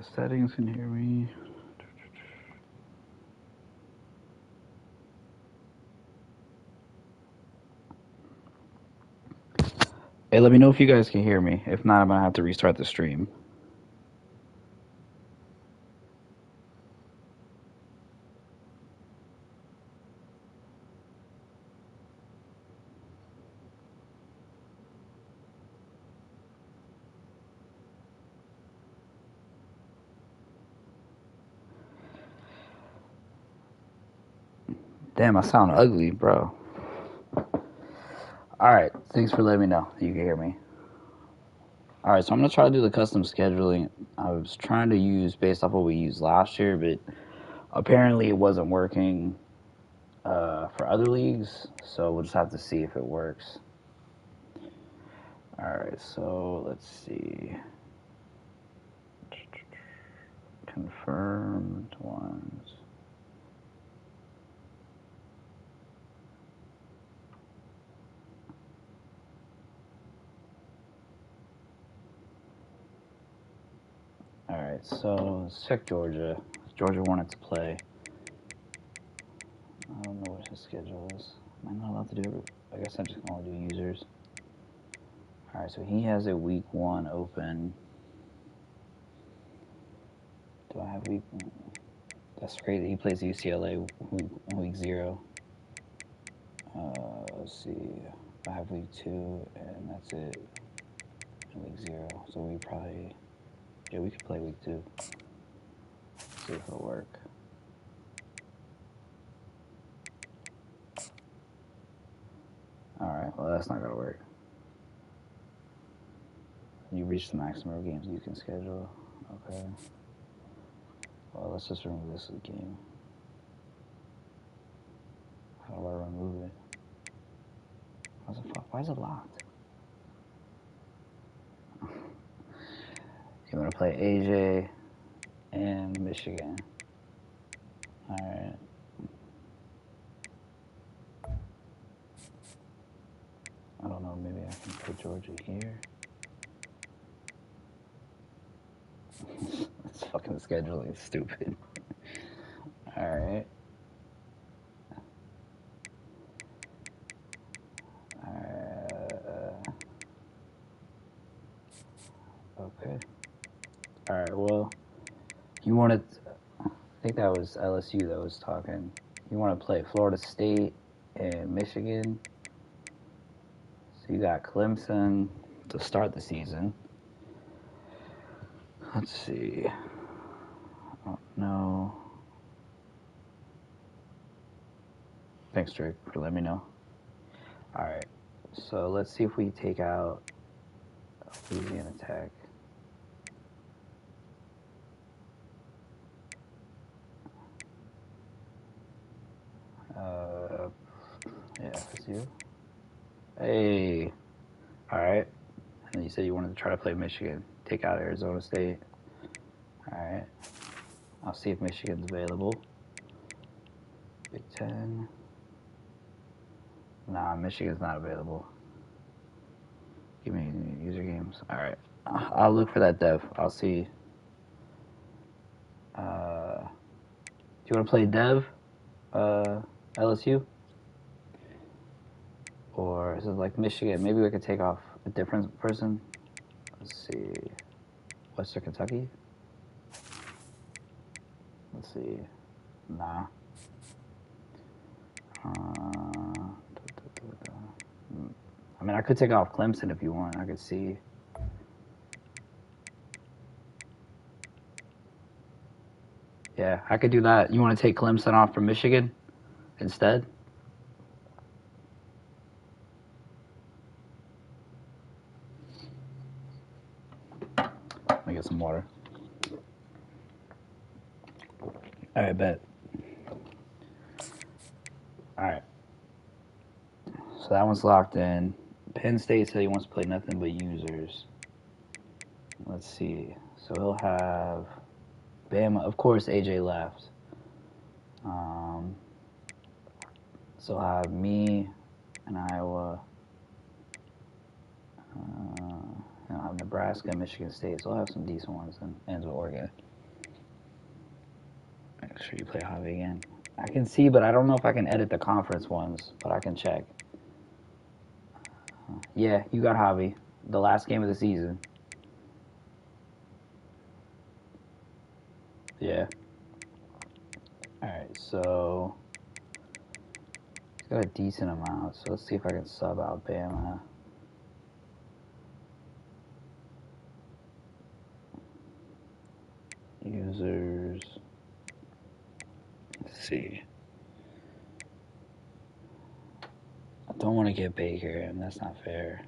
Settings, can you hear me? Hey, let me know if you guys can hear me. If not, I'm gonna have to restart the stream. Damn, I sound ugly, bro. Alright, thanks for letting me know you can hear me. Alright, so I'm gonna try to do the custom scheduling. I was trying to use based off what we used last year, but apparently it wasn't working for other leagues, so we'll just have to see if it works. Alright, so let's see. Confirmed ones. Alright, so let's check Georgia. Georgia wanted to play. I don't know what his schedule is. Am I not allowed to do it? I guess I'm just going to do users. Alright, so he has a week 1 open. Do I have week 1? That's crazy. He plays UCLA week 0. Let's see. I have week 2, and that's it. And week 0. So we probably... Yeah, we could play week 2. See if it'll work. Alright, well that's not going to work. You reach the maximum of games you can schedule. Okay. Well, let's just remove this game. How do I remove it? Why is it locked? You want to play AJ and Michigan. Alright. I don't know, maybe I can put Georgia here. It's fucking scheduling stupid. Alright. Okay. Alright, well, you wanted... I think that was LSU that was talking. You want to play Florida State and Michigan. So you got Clemson to start the season. Let's see. I don't know. Thanks, Drake, for letting me know. Alright, so let's see if we take out Louisiana Tech. Yeah, FSU. Hey. Alright. And you said you wanted to try to play Michigan. Take out Arizona State. Alright. I'll see if Michigan's available. Big Ten. Nah, Michigan's not available. Give me user games. Alright. I'll look for that dev. I'll see. Do you want to play dev? LSU? Or is it like Michigan? Maybe we could take off a different person. Let's see. Western Kentucky? Let's see. Nah. I mean, I could take off Clemson if you want. I could see. Yeah, I could do that. You want to take Clemson off from Michigan instead? Let me get some water. All right, bet. All right. So that one's locked in. Penn State said he wants to play nothing but users. Let's see. So he'll have Bama. Of course, AJ left. So he'll have me and Iowa. He'll have Nebraska and Michigan State. So he'll have some decent ones and ends with Oregon. Make sure you play Javi again. I can see, but I don't know if I can edit the conference ones, but I can check. Yeah, you got Javi. The last game of the season. Yeah. Alright, so he's got a decent amount, so let's see if I can sub out Bama. Users. Let's see. I don't want to get Baker, and that's not fair.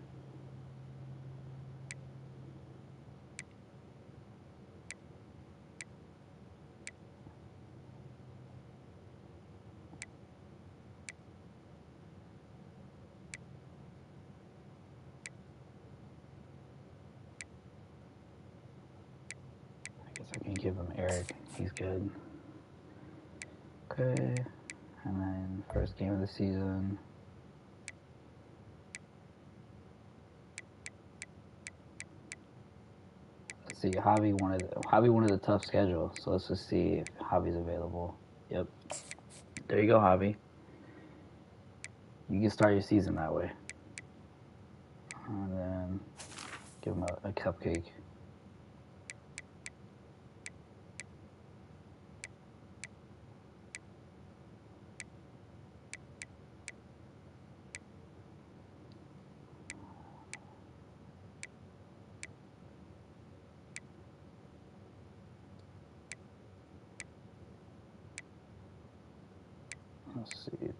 I guess I can give him Eric. He's good. Okay. And then first game of the season. Let's see. Javi wanted a tough schedule, so let's just see if Javi's available. Yep. There you go, Javi. You can start your season that way. And then give him a cupcake. Let's see.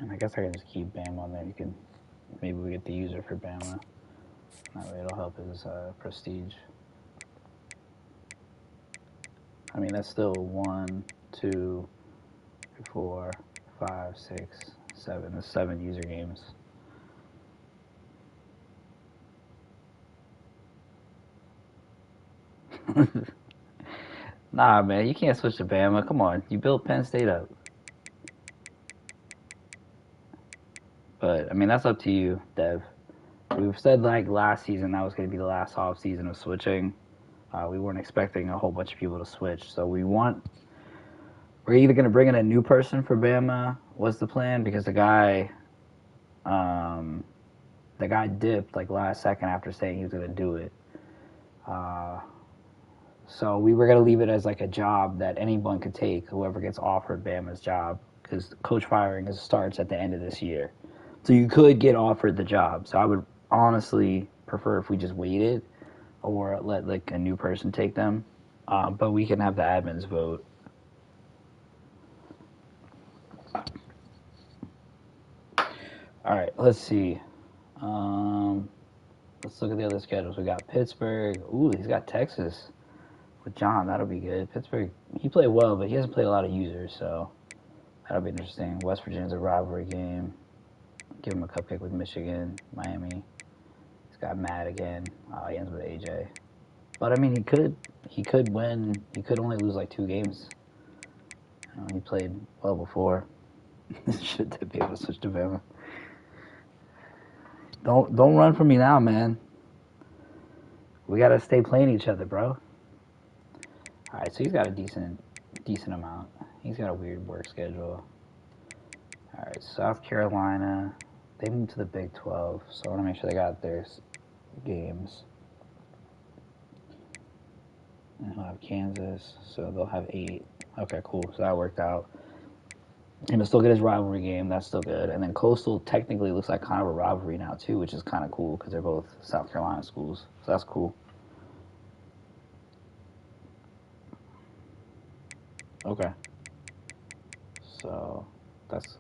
And I guess I can just keep Bam on there. You can maybe we get the user for Bama. That way it'll help his prestige. I mean that's still 1, 2, 4, 5, 6, 7. There's 7 user games. Nah, man, you can't switch to Bama. Come on, you built Penn State up. But I mean, that's up to you, Dev. We've said like last season that was going to be the last off season of switching. We weren't expecting a whole bunch of people to switch, so we're either going to bring in a new person for Bama. What's the plan? Because the guy dipped like last second after saying he was going to do it. So we were going to leave it as like a job that anyone could take, whoever gets offered Bama's job, because coach firing starts at the end of this year. So you could get offered the job. So I would honestly prefer if we just waited or let like a new person take them. But we can have the admins vote. All right, let's see. Let's look at the other schedules. We got Pittsburgh. Ooh, he's got Texas with John. That'll be good. Pittsburgh, he played well, but he hasn't played a lot of users, so that'll be interesting. West Virginia's a rivalry game. Give him a cupcake with Michigan, Miami. He's got Matt again. He ends with AJ. But I mean, he could win. He could only lose like 2 games. He played well before. Should be able to switch to Bama. Don't run from me now, man. We gotta stay playing each other, bro. All right, so he's got a decent amount. He's got a weird work schedule. All right, South Carolina. They moved to the Big 12, so I want to make sure they got their games. And he'll have Kansas, so they'll have 8. Okay, cool. So that worked out. And he'll still get his rivalry game. That's still good. And then Coastal technically looks like kind of a rivalry now, too, which is kind of cool because they're both South Carolina schools. So that's cool. Okay. So that's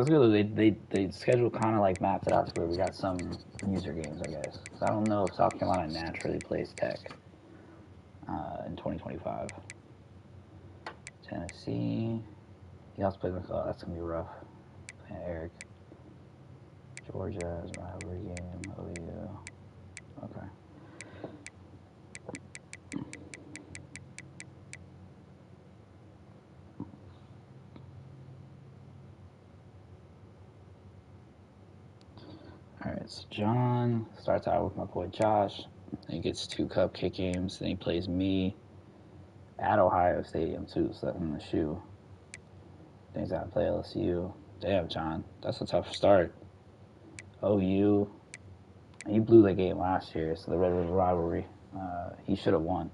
good. They schedule kind of like mapped it out to where we got some user games, I guess. So I don't know if South Carolina naturally plays Tech in 2025. Tennessee. He also plays McCall. That's going to be rough. Playing Eric. Georgia is a rivalry game. OU. Okay. Alright, so John starts out with my boy Josh. Then he gets 2 cupcake games. Then he plays me at Ohio Stadium, too, so that's in the shoe. Then he's got to play LSU. Damn, John. That's a tough start. OU. He blew the game last year, so the Red River rivalry. He should have won.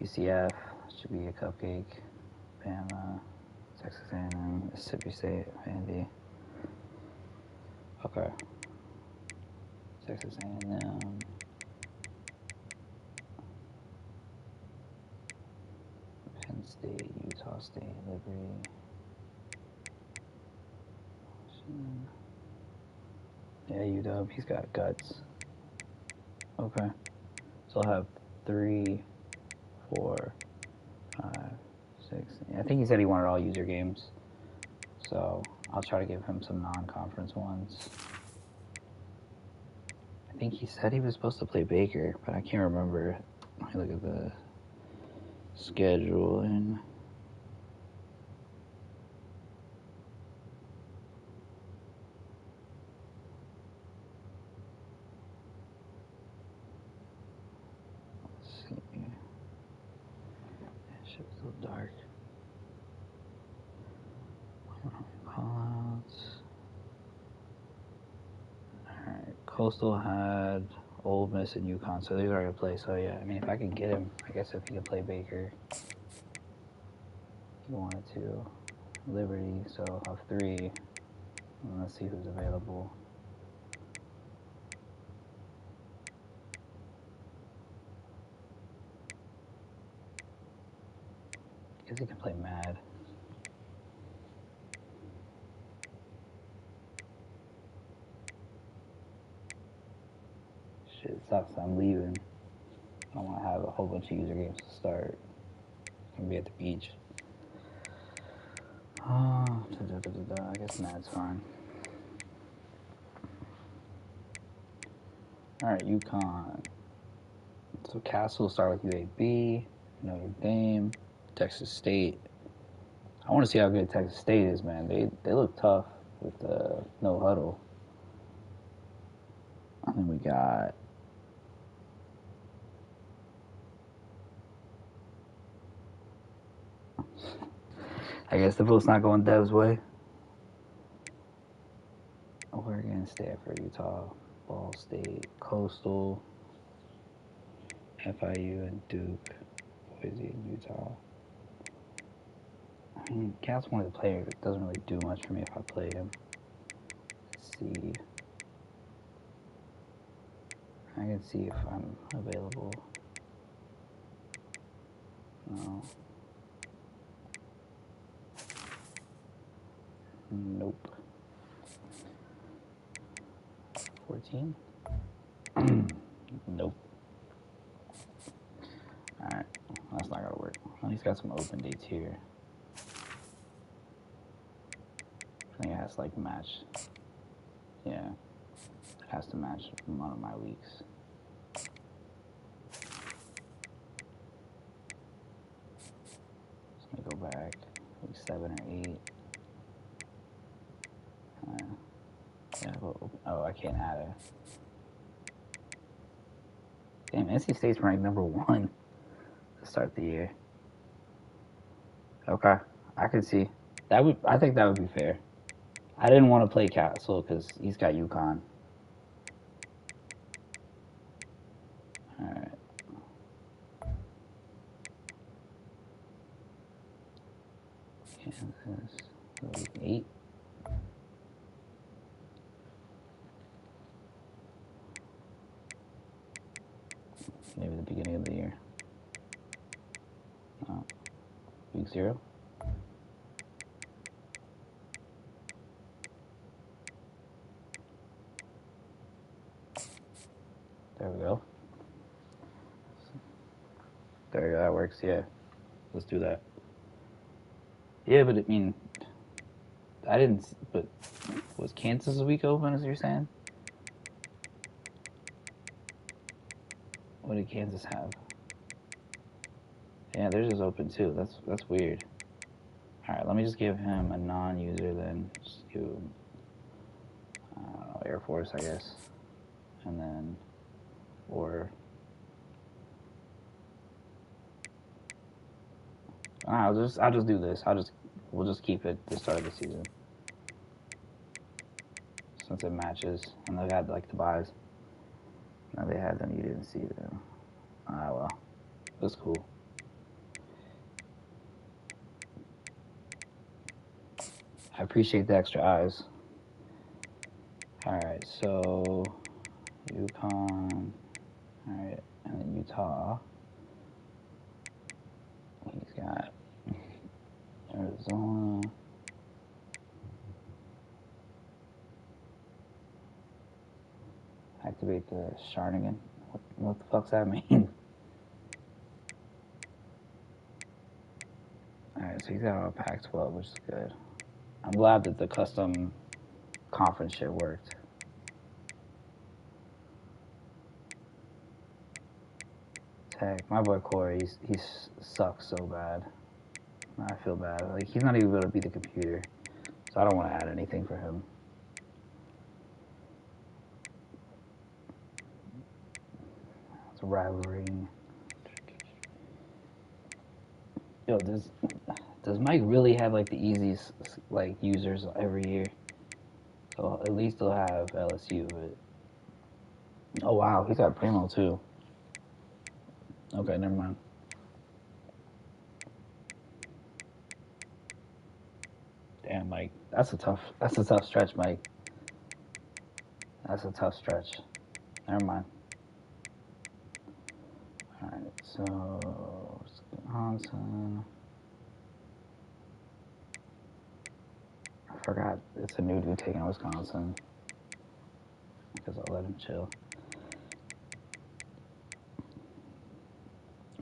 UCF should be a cupcake. Bama, Texas A&M, Mississippi State, Vandy. Okay. Texas A&M. Penn State, Utah State, Liberty. Yeah, UW. He's got guts. Okay. So I'll have 3, 4, 5, 6. I think he said he wanted all user games. So I'll try to give him some non-conference ones. I think he said he was supposed to play Baker, but I can't remember. Let me look at the schedule and let's see. Shit's so dark. Callouts. Alright, Coastal had Ole Miss and UConn, so these are going to play. So yeah, I mean, if I can get him, I guess if he can play Baker, he wanted to. Liberty, so I'll have 3. And let's see who's available. I guess he can play Mad. Shit, it sucks. I'm leaving. I don't want to have a whole bunch of user games to start. I'm going to be at the beach. I guess Mad's fine. Alright, UConn. So Castle will start with UAB, Notre Dame, Texas State. I want to see how good Texas State is, man. They look tough with the no huddle. And then we got I guess the vote's not going Dev's way. Oregon, Stanford, Utah, Ball State, Coastal, FIU, and Duke, Boise, and Utah. I mean, Cal's one of the players that doesn't really do much for me if I play him. Let's see. I can see if I'm available. No. Nope. 14? Nope. Alright, that's not gonna work. Well, he's got some open dates here. I think it has to like match. Yeah. It has to match one of my weeks. Let me go back. Week 7 or 8. Yeah, oh, I can't add it. Damn, NC State's ranked number 1 to start the year. Okay, I could see. I think that would be fair. I didn't want to play Castle because he's got UConn. Alright. Kansas, 8. Maybe the beginning of the year. Oh. Week 0. There we go. There we go, that works, yeah. Let's do that. Yeah, but I mean, but was Kansas a week open, as you're saying? What did Kansas have? Yeah, theirs is open too. That's weird. Alright, let me just give him a non-user then. Just give him, I don't know, Air Force, I guess, and then or I'll just do this. We'll just keep it the start of the season since it matches, and they got like the buys. Now they had them, you didn't see them. Ah well, that's cool. I appreciate the extra eyes. All right, so UConn. All right, and then Utah. He's got Arizona. Activate the Sharnigan. What the fuck's that mean? Alright, so he's got all Pac-12, which is good. I'm glad that the custom conference shit worked. Tech, my boy Corey, he sucks so bad. I feel bad. Like, he's not even going to be the computer, so I don't want to add anything for him. It's a rivalry. Yo, does Mike really have like the easiest like users every year? So at least he'll have LSU. But oh wow, he's got Primo too. Okay, never mind. Damn, Mike, that's a tough stretch, Mike. That's a tough stretch. Never mind. All right, so Wisconsin. I forgot it's a new dude taking Wisconsin because I'll let him chill.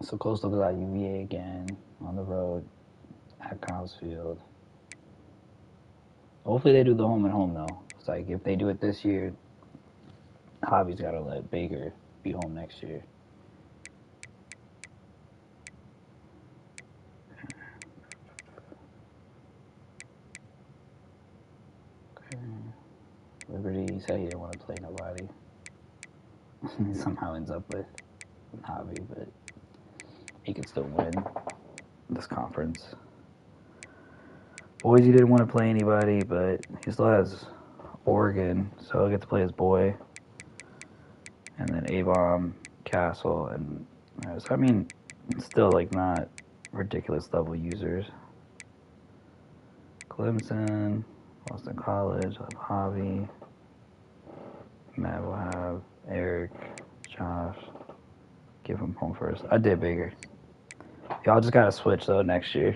So Coastal got UVA again on the road at Kyle's Field. Hopefully they do the home and home though. It's like if they do it this year, Javi's got to let Baker be home next year. Okay. Liberty said he didn't want to play nobody. He somehow ends up with Javi, but he could still win this conference. Boise didn't want to play anybody, but he still has Oregon, so he'll get to play his boy. And then Avon, Castle, and so I mean, it's still like not ridiculous level users. Clemson, Boston College, I'll have Javi. Matt will have Eric, Josh. Give him home first. I did bigger. Y'all just gotta switch though next year.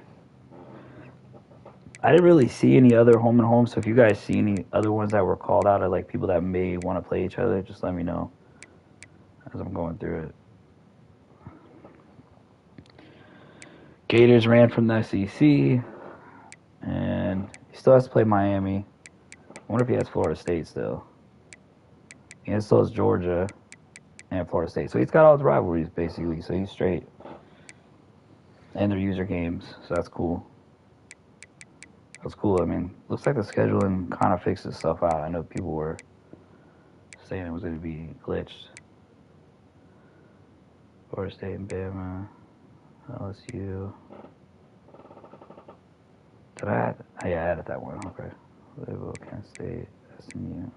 I didn't really see any other home and home, so if you guys see any other ones that were called out, or like people that may want to play each other, just let me know as I'm going through it. Gators ran from the SEC, and he still has to play Miami. I wonder if he has Florida State still. He still has Georgia and Florida State. So he's got all the rivalries, basically, so he's straight. And their user games, so that's cool. That's cool. I mean, looks like the scheduling kind of fixed itself out. I know people were saying it was going to be glitched. Florida State and Bama, LSU. Did I add? Oh, yeah, I added that one. Okay. Louisville, Kent State, SMU.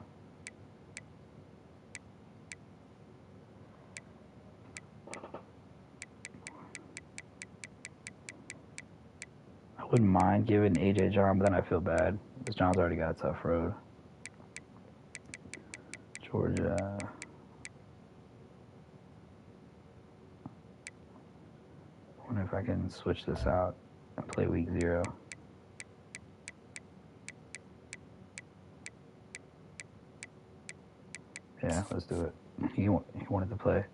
I wouldn't mind giving AJ John, but then I feel bad because John's already got a tough road. Georgia. I wonder if I can switch this out and play week 0. Yeah, let's do it. He wanted to play.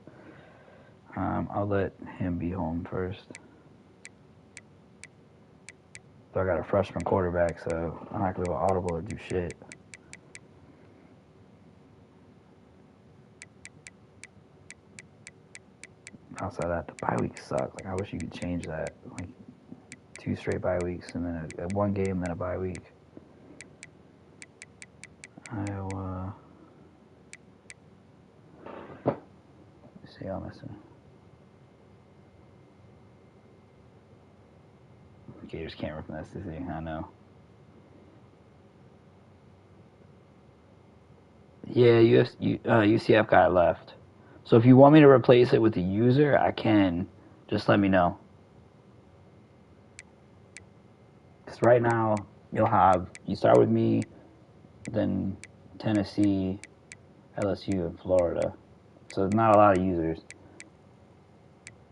I'll let him be home first. So I got a freshman quarterback, so I'm not going to go audible or do shit. Outside of that, the bye weeks suck. Like, I wish you could change that. Like, 2 straight bye weeks and then a 1 game, then a bye week. Iowa. see y'all missing. Gators can't rip from the SEC, I know. Yeah, UCF got it left. So if you want me to replace it with a user, I can. Just let me know. Because right now, you start with me, then Tennessee, LSU, and Florida. So not a lot of users.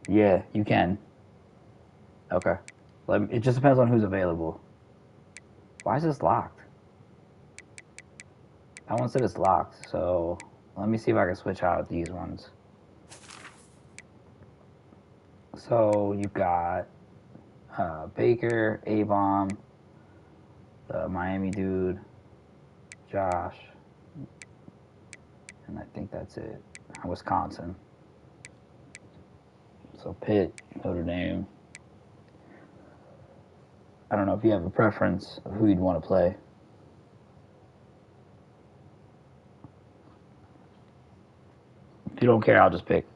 Yeah, you can. Okay. It just depends on who's available. Why is this locked? That one said it's locked, so let me see if I can switch out these ones. So you've got Baker, A-Bomb, the Miami dude, Josh, and I think that's it. Wisconsin. So Pitt, Notre Dame. I don't know if you have a preference of who you'd want to play. If you don't care, I'll just pick.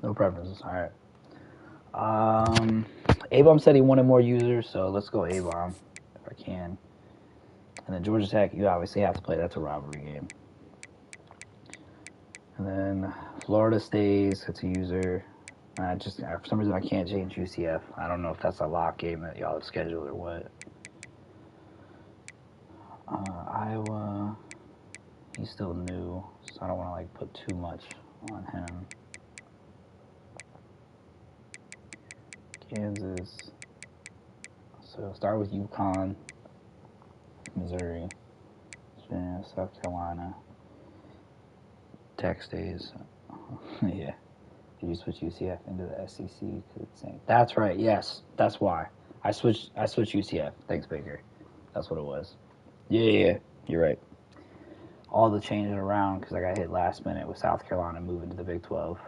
No preferences. All right. A-Bomb said he wanted more users, so let's go A-Bomb if I can. And then Georgia Tech, you obviously have to play. That's a rivalry game. And then Florida stays. It's a user. For some reason I can't change UCF. I don't know if that's a lock game that y'all have scheduled or what. Iowa, he's still new, so I don't want to put too much on him. Kansas. So start with UConn, Missouri, South Carolina. Tech stays. Yeah. Did you switch UCF into the SEC? That's right. Yes, that's why I switched UCF. Thanks, Baker. That's what it was. Yeah. You're right. All the changing around because I got hit last minute with South Carolina moving to the Big 12.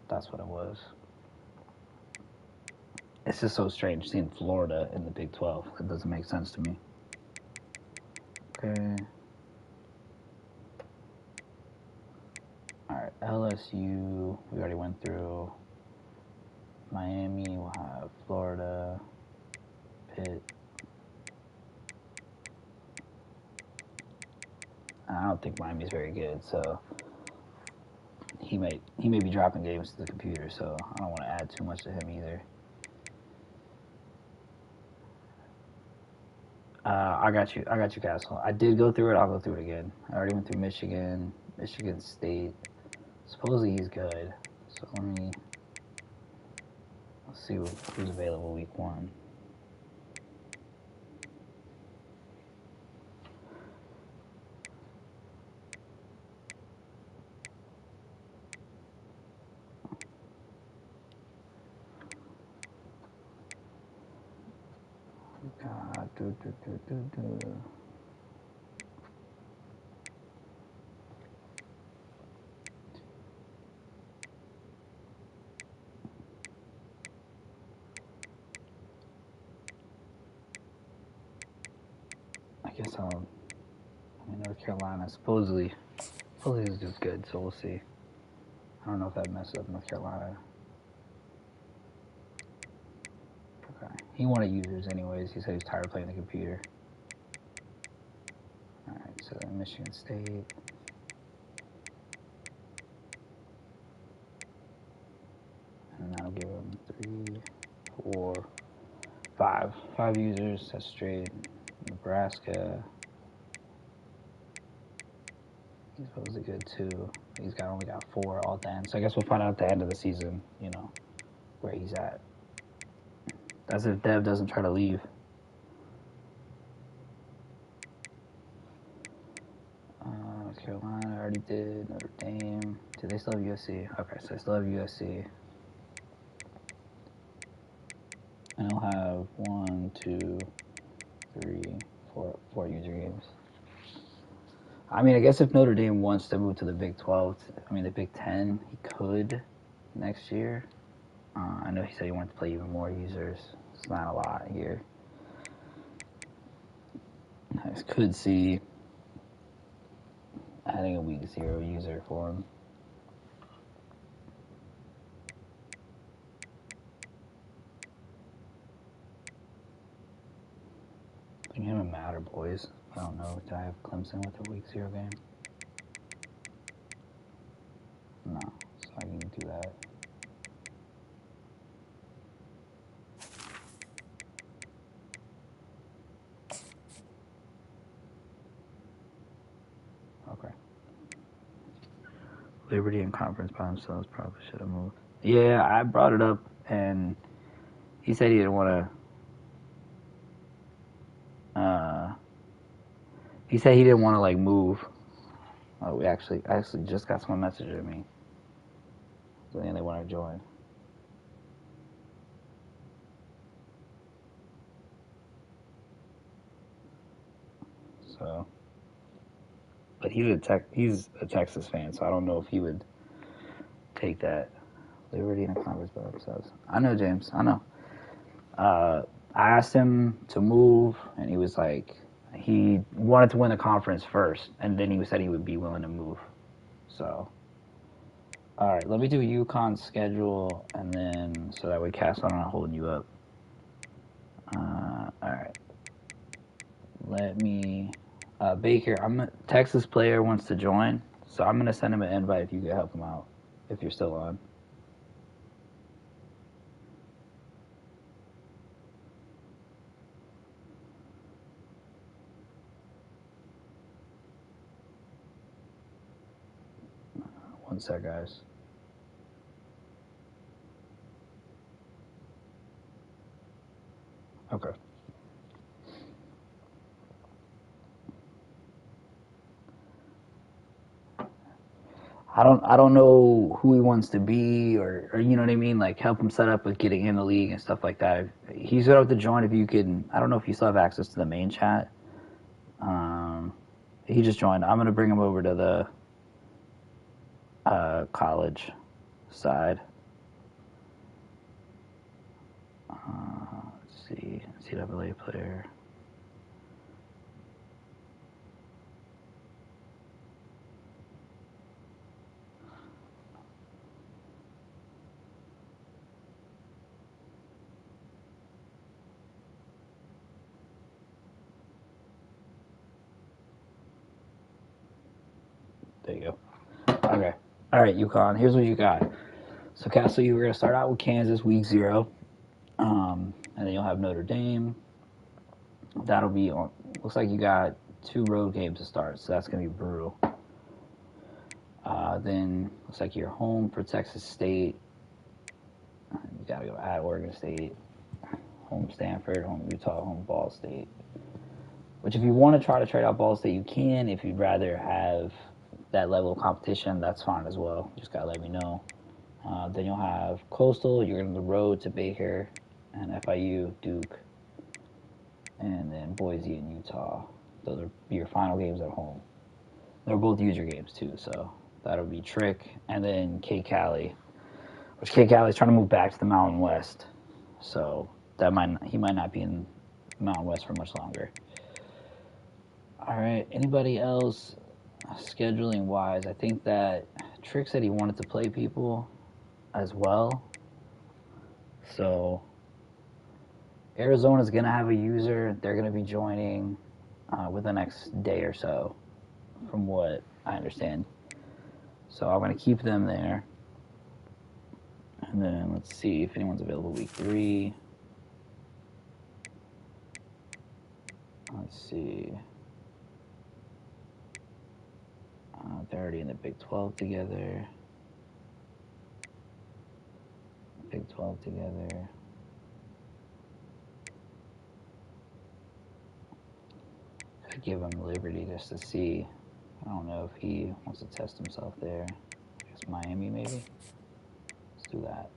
That's what it was. It's just so strange seeing Florida in the Big 12. It doesn't make sense to me. Okay. All right, LSU, we already went through. Miami, we'll have Florida, Pitt. I don't think Miami's very good, so he may be dropping games to the computer, so I don't want to add too much to him either. I got you, Castle. I did go through it. I'll go through it again. I already went through Michigan State. Supposedly he's good. So let's see who's available week 1. North Carolina supposedly is just good, so we'll see. I don't know if that messes up North Carolina. Okay. He wanted users anyways. He said he was tired of playing the computer. Alright, so then Michigan State. And that'll give him 3, 4, 5. 5 users, that's straight. Nebraska. He's supposedly good too. He's only got 4 all at the end. So I guess we'll find out at the end of the season, where he's at. That's if Dev doesn't try to leave. North Carolina, I already did. Notre Dame. Do they still have USC? Okay, so they still have USC. And he'll have 1, 2, 3, 4 user games. I guess if Notre Dame wants to move to the Big 12, the Big 10, he could next year. I know he said he wanted to play even more users. It's not a lot here. I could see adding a week 0 user for him. I think him and Matt are boys. I don't know. Do I have Clemson with a week 0 game? No, so I can do that. Okay. Liberty and Conference by themselves probably should have moved. Yeah, I brought it up, and he said he didn't want to. He said he didn't want to like move. Oh, I actually just got someone messaging me saying they want to join. So, but he's a Texas fan, so I don't know if he would take that. Liberty and a Conference by themselves. I know, James. I know. I asked him to move, and he was like, he wanted to win the conference first, and then he said he would be willing to move. So, all right, let me do UConn's schedule, and then so that way Cass, I'm not holding you up. All right, let me. Baker, I'm a Texas player wants to join, so I'm gonna send him an invite if you could help him out, if you're still on. One sec, guys. Okay. I don't know who he wants to be or you know what I mean, like help him set up with getting in the league and stuff like that. He's gonna have to join if you can. I don't know if you still have access to the main chat. He just joined. I'm gonna bring him over to the college side. Let's see, NCAA player. There you go. Okay. All right, UConn. Here's what you got. So, Castle, you were going to start out with Kansas week 0. And then you'll have Notre Dame. That'll be on. Looks like you got 2 road games to start, so that's going to be brutal. Then looks like you're home for Texas State. You got to go at Oregon State. Home Stanford, home Utah, home Ball State. Which, if you want to try to trade out Ball State, you can. If you'd rather have that level of competition, that's fine as well. Just got to let me know. Then you'll have Coastal. You're on the road to Baker and FIU, Duke, and then Boise and Utah. Those are your final games at home. They're both user games too, so that'll be Trick. And then K Cali, which K Cali's trying to move back to the Mountain West, so he might not be in Mountain West for much longer. All right, anybody else scheduling wise? I think that Trick said he wanted to play people as well. So Arizona's going to have a user. They're going to be joining within the next day or so, from what I understand. So I'm going to keep them there. And then let's see if anyone's available week 3. Let's see. They're already in the Big 12 together. Big 12 together. Could give him liberty just to see. I don't know if he wants to test himself there. I guess Miami maybe. Let's do that.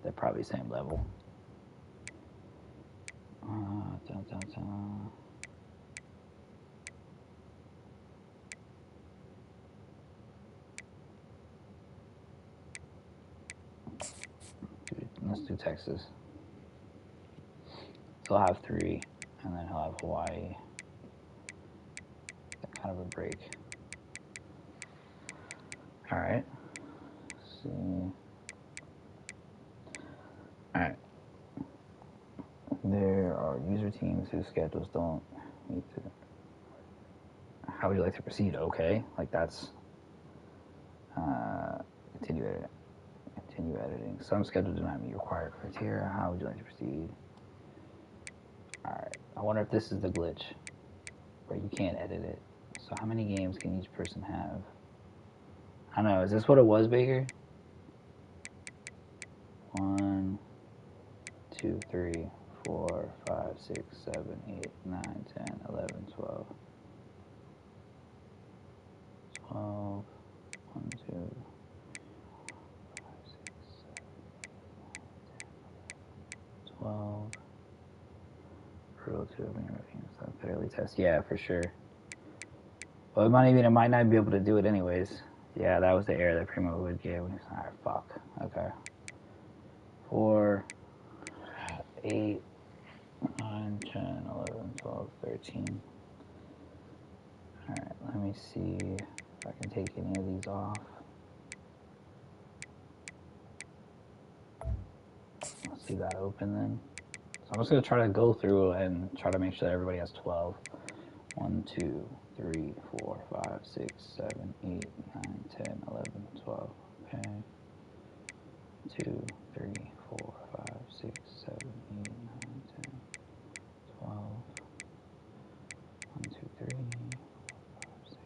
They're probably same level. Let's do Texas. So I'll have 3. and then he'll have Hawaii. Kind of a break. All right. Let's see. All right. There are user teams whose schedules don't need to. How would you like to proceed? Okay, like that's continue editing. Continue editing. Some schedules do not meet required criteria. How would you like to proceed? All right. I wonder if this is the glitch where you can't edit it. So how many games can each person have? I don't know. Is this what it was, Baker? 1, 2, 3, 4, 5, 6, 7, 8, 9, 10, 11, 12. 12. 1, 2, 5, 6, 7, 8, 9, 10, 11, 12. Brutal to fairly test. Yeah, for sure. Well, it might not be able to do it anyways. Yeah, that was the error that Primo would give. Alright, fuck. Okay. 4, 8, 9, 10, 11, 12, 13. Alright, let me see if I can take any of these off. Let's leave that open then. So I'm just going to try to go through and try to make sure that everybody has 12. 1, 2, 3, 4, 5, 6, 7, 8, 9, 10, 11, 12. Okay. 2, 3, 4, 5, 6, 7, 8, 9, 10, 12. 1, 2, 3, 4, 5, 6.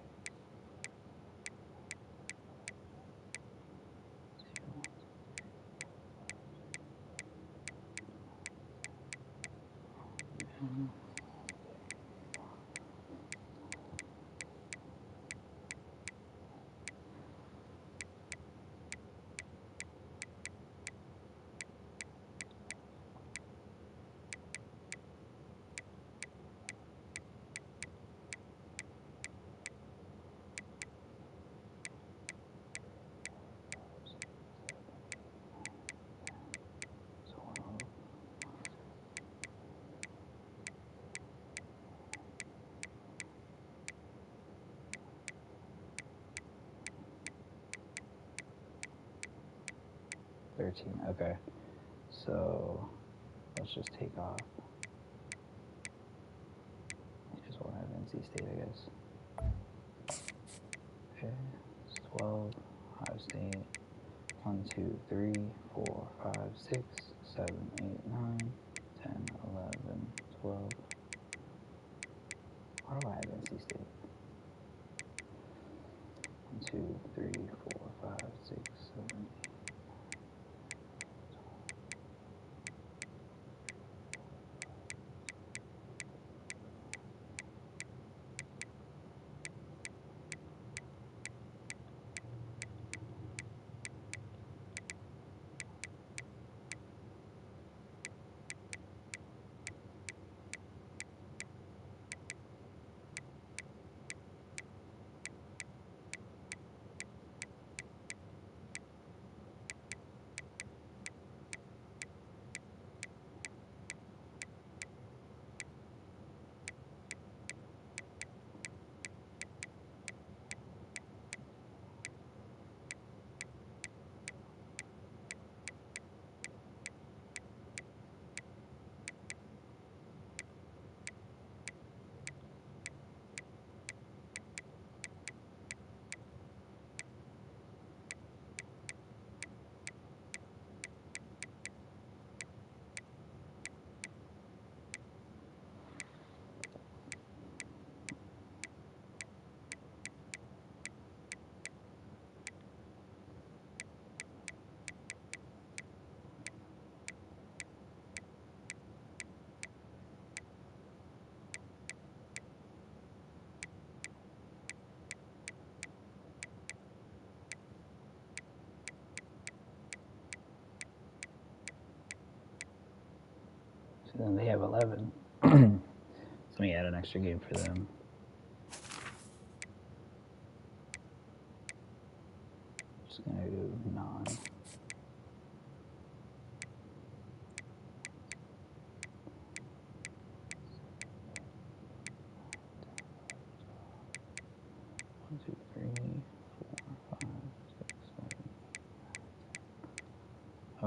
13. Okay. So let's just take off. I just want to have NC State, I guess. Okay. It's 12. Ohio State. 1, 2, 3, 4, 5, 6, 7, 8, 9, 10, 11, 12. Why do I have NC State? 1, 2, 3, 4, 5, 6, 7, 8. So then they have 11. So let me add an extra game for them. Just gonna do non.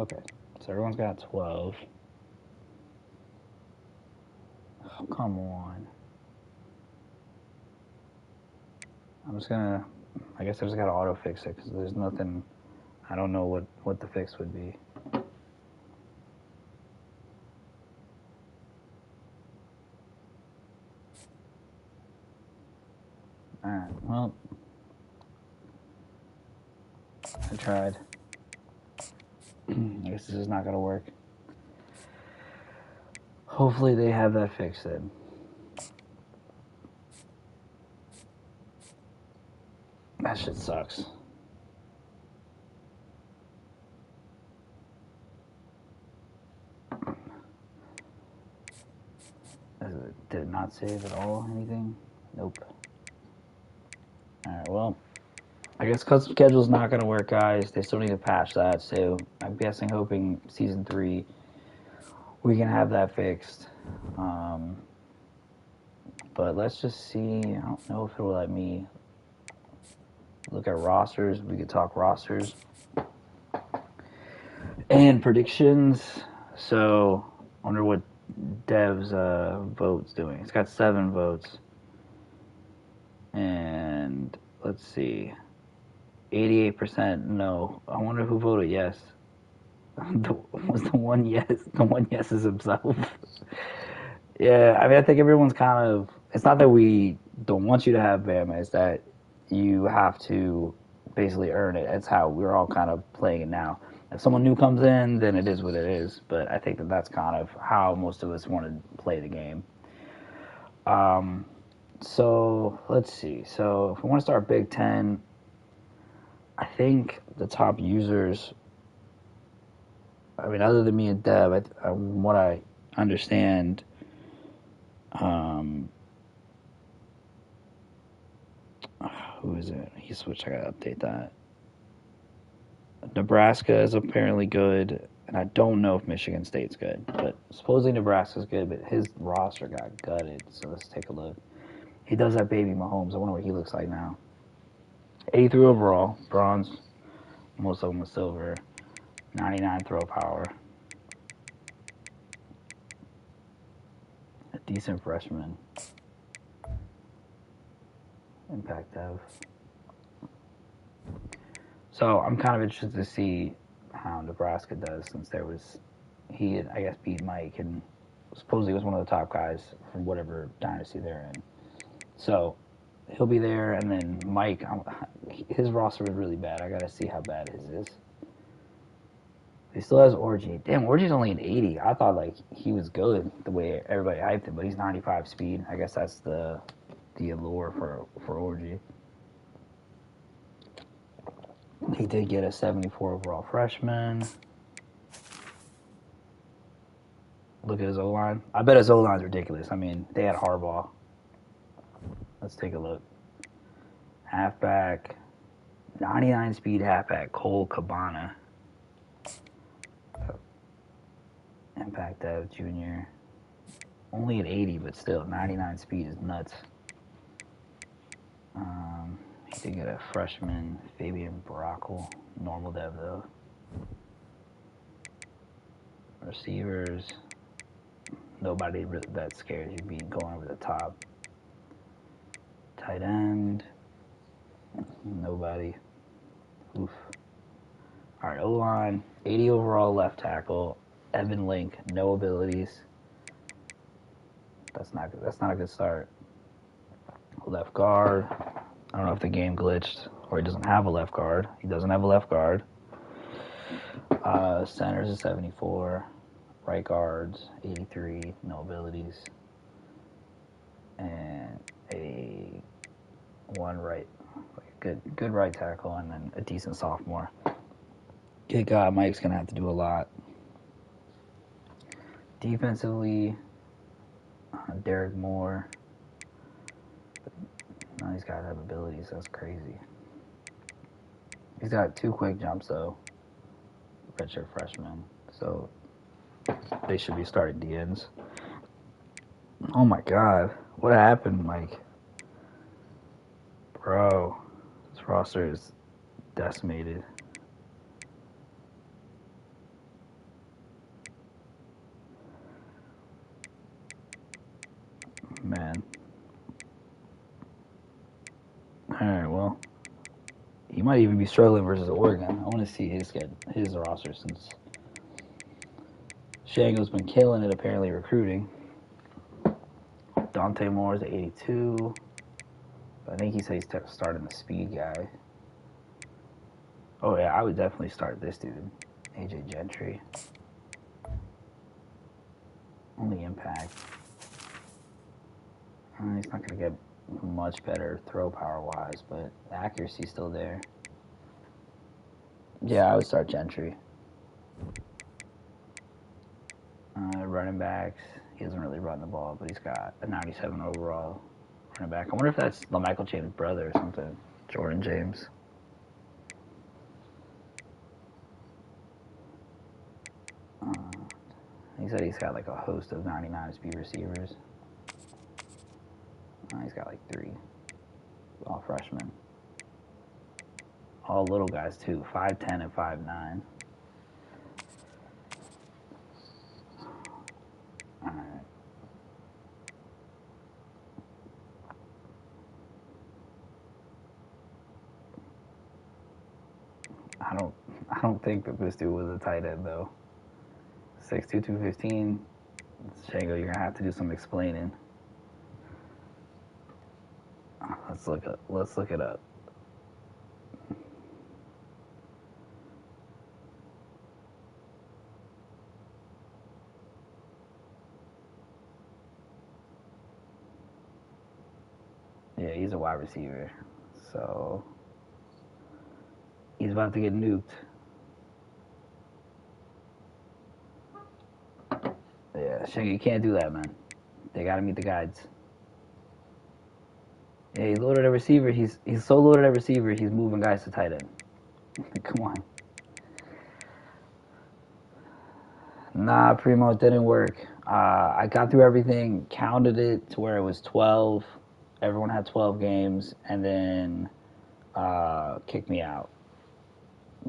Okay, so everyone's got 12. Oh, come on. I guess I just gotta auto fix it because there's nothing, I don't know what the fix would be. Alright, well, I tried. I guess this is not gonna work. Hopefully they have that fixed then. That shit sucks. Did it not save at all? Anything? Nope. Alright, well, I guess custom schedule's not gonna work, guys. They still need to patch that, so I'm guessing, hoping season 3 we can have that fixed. But let's just see. I don't know if it will let me look at rosters. We could talk rosters and predictions. So, I wonder what Dev's vote's doing. It's got 7 votes. And let's see. 88% no. I wonder who voted yes. Was the one yes? The one yes is himself. Yeah, I mean, I think everyone's kind of. It's not that we don't want you to have Bama. It's that you have to basically earn it. It's how we're all kind of playing it now. If someone new comes in, then it is what it is. But I think that that's kind of how most of us want to play the game. So let's see. So if we want to start Big Ten, I think the top users. I mean, other than me and Deb, what I understand. Who is it? He switched. I gotta update that. Nebraska is apparently good, and I don't know if Michigan State's good, but supposedly Nebraska's good, but his roster got gutted, so let's take a look. He does have baby Mahomes. I wonder what he looks like now. 83 overall, bronze, most of them with silver, 99 throw power. A decent freshman. Impact Dev. So I'm kind of interested to see how Nebraska does, since he had, I guess, beat Mike and supposedly was one of the top guys from whatever dynasty they're in. So he'll be there, and then Mike, his roster was really bad. I gotta see how bad his is. He still has Orgy. Damn, Orgy's only an 80. I thought like he was good the way everybody hyped him, but he's 95 speed. I guess that's the allure for Orgy. He did get a 74 overall freshman. Look at his O-line. I bet his O-line's ridiculous. I mean, they had Harbaugh. Let's take a look. Halfback, 99 speed halfback, Cole Cabana. Impact Dev Jr. Only at 80, but still, 99 speed is nuts. He did get a freshman, Fabian Barackle. Normal Dev, though. Receivers, nobody really that scares you being going over the top. Tight end, nobody. Oof. All right, O-line, 80 overall left tackle, Evan Link, no abilities. That's not a good start. Left guard, I don't know if the game glitched or he doesn't have a left guard. He doesn't have a left guard. Center's a 74. Right guards, 83, no abilities. And a good right tackle, and then a decent sophomore. Good God, Mike's gonna have to do a lot. Defensively, Derek Moore. None of these guys have abilities. That's crazy. He's got 2 quick jumps though. Redshirt freshman, so they should be starting DNs. Oh my God, what happened, Mike? Bro, this roster is decimated. All right, well, he might even be struggling versus Oregon. I want to see his roster since Shango's been killing it, apparently recruiting. Dante Moore's at 82. I think he said he's starting the speed guy. Oh, yeah, I would definitely start this dude, AJ Gentry. Only impact. He's not going to get much better throw power-wise, but the accuracy's still there. Yeah, I would start Gentry. Running backs, he doesn't really run the ball, but he's got a 97 overall running back. I wonder if that's LaMichael James' brother or something, Jordan James. He said he's got like a host of 99 speed receivers. He's got like 3. All freshmen. All little guys too, 5'10" and 5'9". Alright. I don't think that this dude was a tight end though. 6'2", 215. Shango, you're gonna have to do some explaining. Let's look it up. Yeah, he's a wide receiver. So he's about to get nuked. Yeah, Shango, you can't do that, man. They gotta meet the guides. Yeah, he's loaded at receiver. He's so loaded at receiver, he's moving guys to tight end. Come on. Nah, Primo, it didn't work. I got through everything, counted it to where it was 12. Everyone had 12 games, and then kicked me out.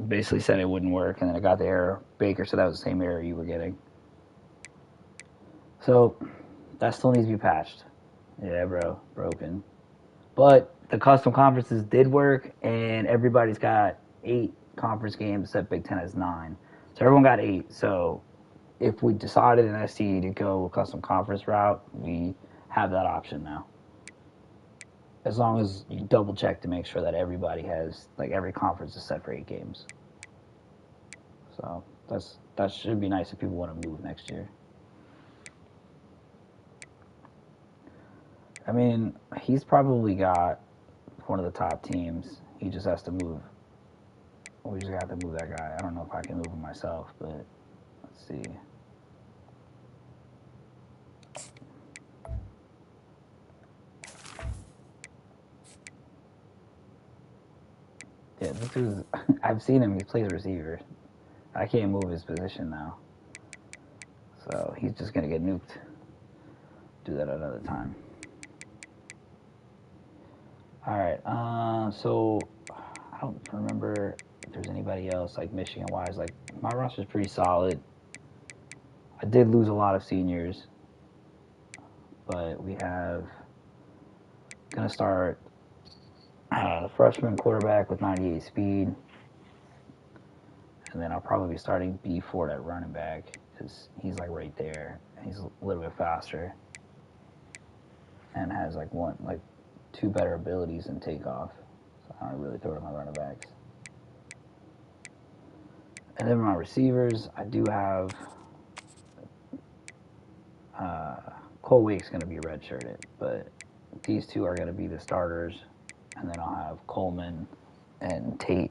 Basically said it wouldn't work, and then I got the error. Baker said that was the same error you were getting. So that still needs to be patched. Yeah, bro, broken. But the custom conferences did work, and everybody's got 8 conference games, except Big Ten has 9. So everyone got 8. So if we decided in SC to go custom conference route, we have that option now. As long as you double check to make sure that everybody has, like, every conference is set for 8 games. So that should be nice if people want to move next year. I mean, he's probably got one of the top teams. He just has to move. We just have to move that guy. I don't know if I can move him myself, but let's see. Yeah, this dude's, I've seen him. He plays receiver. I can't move his position now. So he's just going to get nuked. Do that another time. All right. So I don't remember if there's anybody else, like Michigan-wise. Like, my roster's pretty solid. I did lose a lot of seniors. But we have going to start freshman quarterback with 98 speed. And then I'll probably be starting B Ford at running back because he's like right there. He's a little bit faster and has like 2 better abilities in takeoff. So I don't really throw to my running backs. And then my receivers, I do have Cole Wake's going to be redshirted, but these 2 are going to be the starters. And then I'll have Coleman and Tate.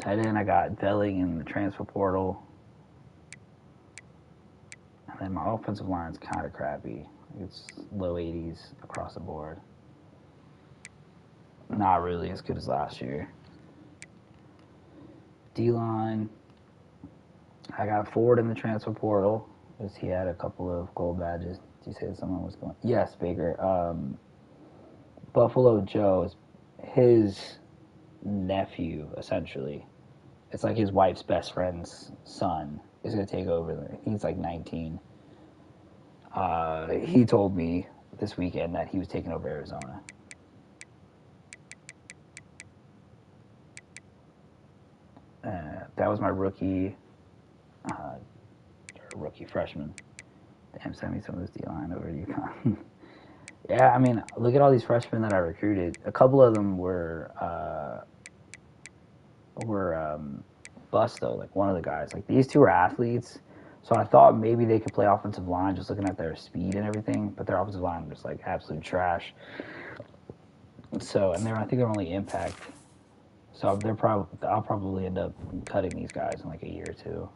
Tight end, I got Velling in the transfer portal. And then my offensive line's kind of crappy. It's low 80s across the board. Not really as good as last year. D-line, I got Ford in the transfer portal because he had a couple of gold badges. Did you say that someone was going? Yes, Baker. Buffalo Joe is his nephew, essentially. It's like his wife's best friend's son is going to take over. He's like 19. He told me this weekend that he was taking over Arizona. That was my rookie freshman. Damn, send me some of this D-line over to UConn. Yeah, I mean, look at all these freshmen that I recruited. A couple of them were bust though. Like one of the guys, like these two are athletes, so I thought maybe they could play offensive line just looking at their speed and everything. But their offensive line was like absolute trash. So and I think they're only impact. So I'll probably end up cutting these guys in like a year or two.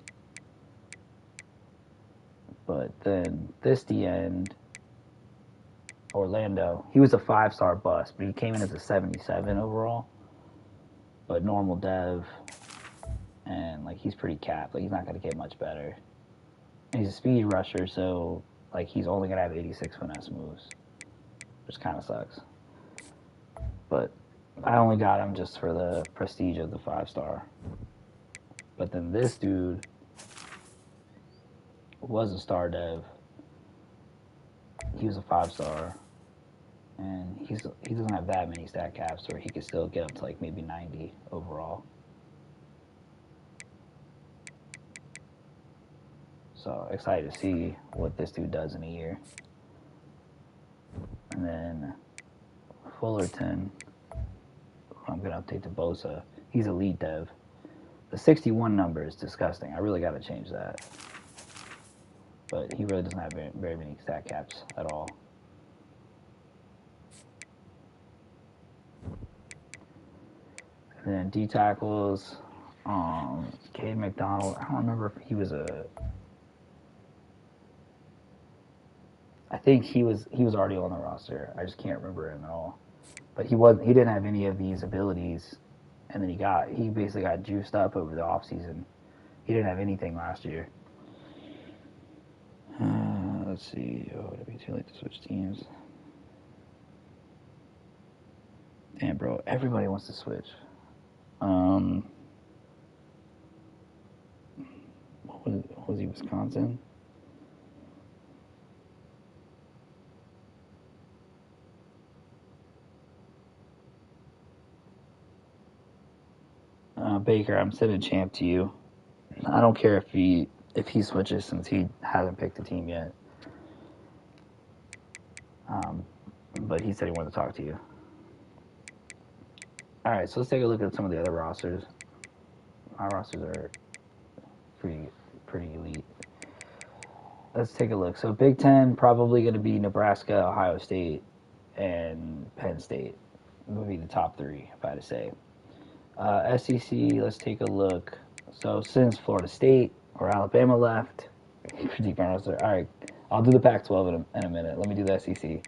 But then this D end, Orlando, he was a 5-star bust, but he came in as a 77 overall. But normal dev, and like he's pretty capped. Like he's not gonna get much better. And he's a speed rusher, so like he's only gonna have 86 finesse moves, which kind of sucks. But I only got him just for the prestige of the 5-star. But then this dude was a star dev. He was a 5-star, and he doesn't have that many stat caps where he could still get up to like maybe 90 overall. So excited to see what this dude does in a year. And then Fullerton, I'm gonna update to Bosa. He's a lead dev. The 61 number is disgusting. I really got to change that. But he really doesn't have very many stat caps at all. And then D tackles, Cade McDonald. I don't remember if he was a. I think he was already on the roster. I just can't remember him at all. But he didn't have any of these abilities, and then he basically got juiced up over the offseason. He didn't have anything last year. Let's see. Oh, would it be too late to switch teams? Damn, bro. Everybody wants to switch. What was he, Wisconsin? Baker, I'm sending Champ to you. I don't care if he switches since he hasn't picked a team yet. But he said he wanted to talk to you. All right, so let's take a look at some of the other rosters. My rosters are pretty elite. Let's take a look. So Big Ten probably going to be Nebraska, Ohio State, and Penn State. Would be the top three if I had to say. SEC, let's take a look. So since Florida State or Alabama left, all right, I'll do the Pac-12 in a minute. Let me do the SEC.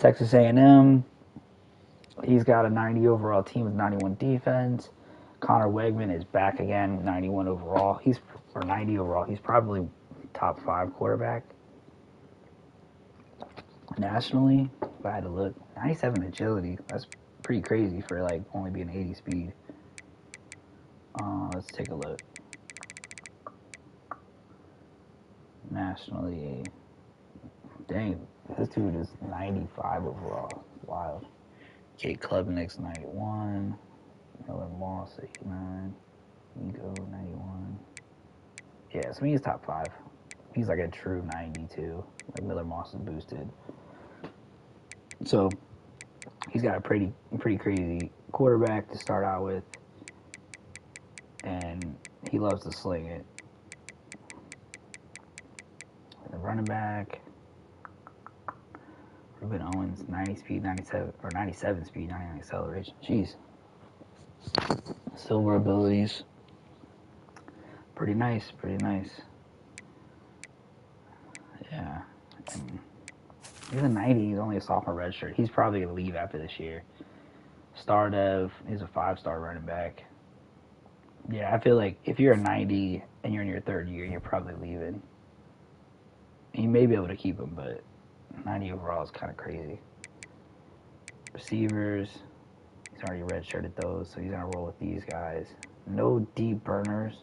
Texas A&M, he's got a 90 overall team with 91 defense. Connor Wegman is back again, 91 overall. 90 overall. He's probably top 5 quarterback nationally. If I had to look, 97 agility. That's pretty crazy for like only being 80 speed. Let's take a look. Nationally, dang, this dude is 95 overall. Wild. Kate Klubnik's 91. Miller Moss 89. Nico 91. Yeah, so he's top 5. He's like a true 92. Like Miller Moss is boosted. So he's got a pretty crazy quarterback to start out with, and he loves to sling it. And the running back, Ruben Owens, 90 speed, 97 speed, 99 acceleration. Jeez. Silver abilities. Pretty nice. Yeah. And he's a 90. He's only a sophomore redshirt. He's probably going to leave after this year. Star Dev, he's a 5-star running back. Yeah, I feel like if you're a 90 and you're in your 3rd year, you're probably leaving. And you may be able to keep him, but 90 overall is kind of crazy. Receivers, he's already redshirted those, so he's going to roll with these guys. No deep burners,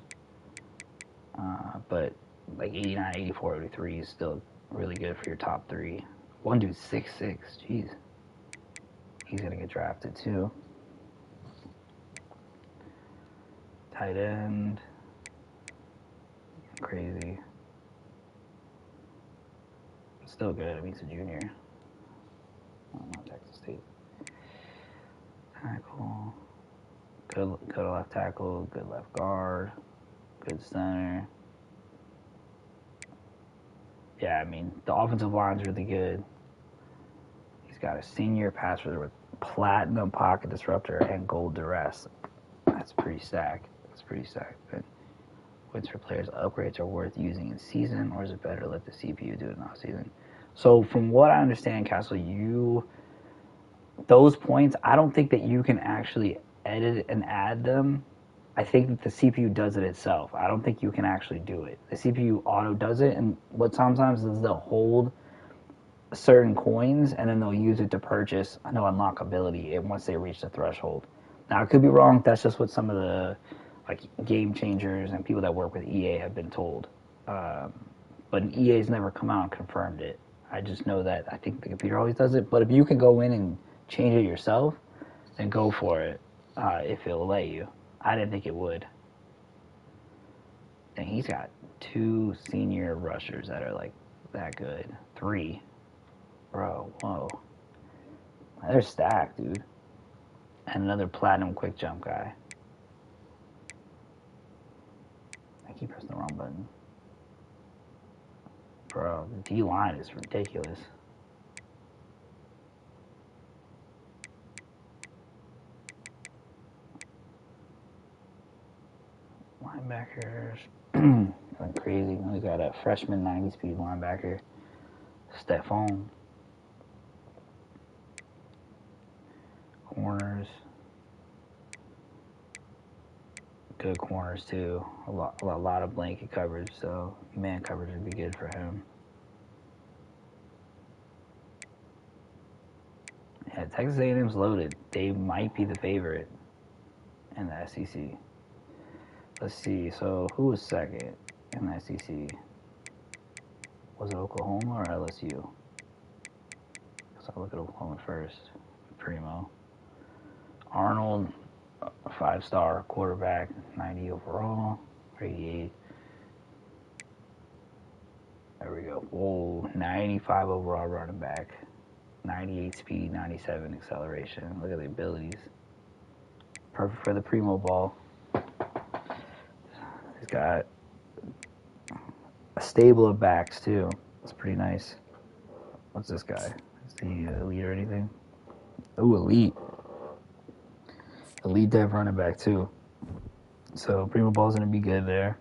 but like 89, 84, 83 is still Really good for your top three. One dude's 6'6". Jeez. He's going to get drafted too. Tight end. Crazy. Still good. I mean, he's a junior. Not Texas State. Tackle. Good left tackle. Good left guard. Good center. Yeah, I mean, the offensive line's really good. He's got a senior pass rusher with platinum pocket disruptor and gold duress. That's pretty stacked. But which for players upgrades are worth using in season, or is it better to let the CPU do it in off season? So from what I understand, Castle, those points, I don't think that you can actually edit and add them. I think that the CPU does it itself. I don't think you can actually do it. The CPU auto does it, and what sometimes is they'll hold certain coins and then they'll use it to purchase, unlock ability once they reach the threshold. Now, I could be wrong. That's just what some of the game changers and people that work with EA have been told. But EA's never come out and confirmed it. I just know that I think the computer always does it. But if you can go in and change it yourself, then go for it if it'll let you. I didn't think it would. And he's got 2 senior rushers that are that good. 3. Bro, whoa. They're stacked, dude. And another platinum quick jump guy. I keep pressing the wrong button. Bro, the D-line is ridiculous. Linebackers. Going crazy. We got a freshman 90-speed linebacker, Stephon. Corners. Good corners, too. A lot of blanket coverage, so man coverage would be good for him. Yeah, Texas A&M's loaded. They might be the favorite in the SEC. Let's see. So who was second in the SEC? Was it Oklahoma or LSU? Because I'll look at Oklahoma first. Primo. Arnold, 5-star quarterback, 90 overall, 88. There we go. Whoa, 95 overall running back, 98 speed, 97 acceleration. Look at the abilities. Perfect for the Primo ball. He's got a stable of backs, too. That's pretty nice. What's this guy? Is he elite or anything? Ooh, elite. Elite dev running back, too. So, Primo ball's going to be good there.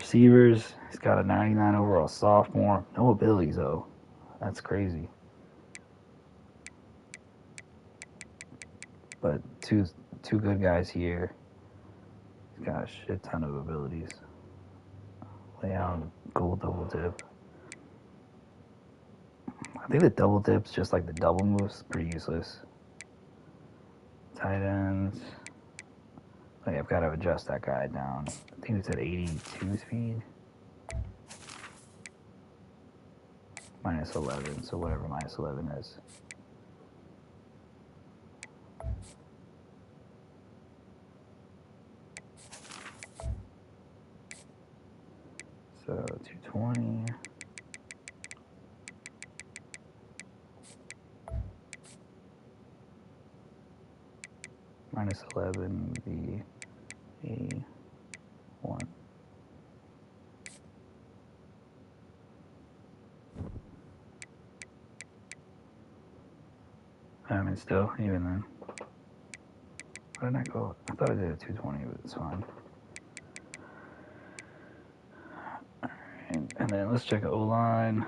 Receivers, he's got a 99 overall sophomore. No abilities, though. That's crazy. But two good guys here. He's got a shit ton of abilities. Lay out gold double dip. I think the double dip's just like the double moves. Pretty useless. Tight ends. Okay, I've got to adjust that guy down. I think it's at 82 speed. Minus 11, so whatever minus 11 is. So 220. Minus 11 would be a 1. I mean, still, even then. Why didn't I go? I thought I did a 220, but it's fine. Alright, and then let's check O-line.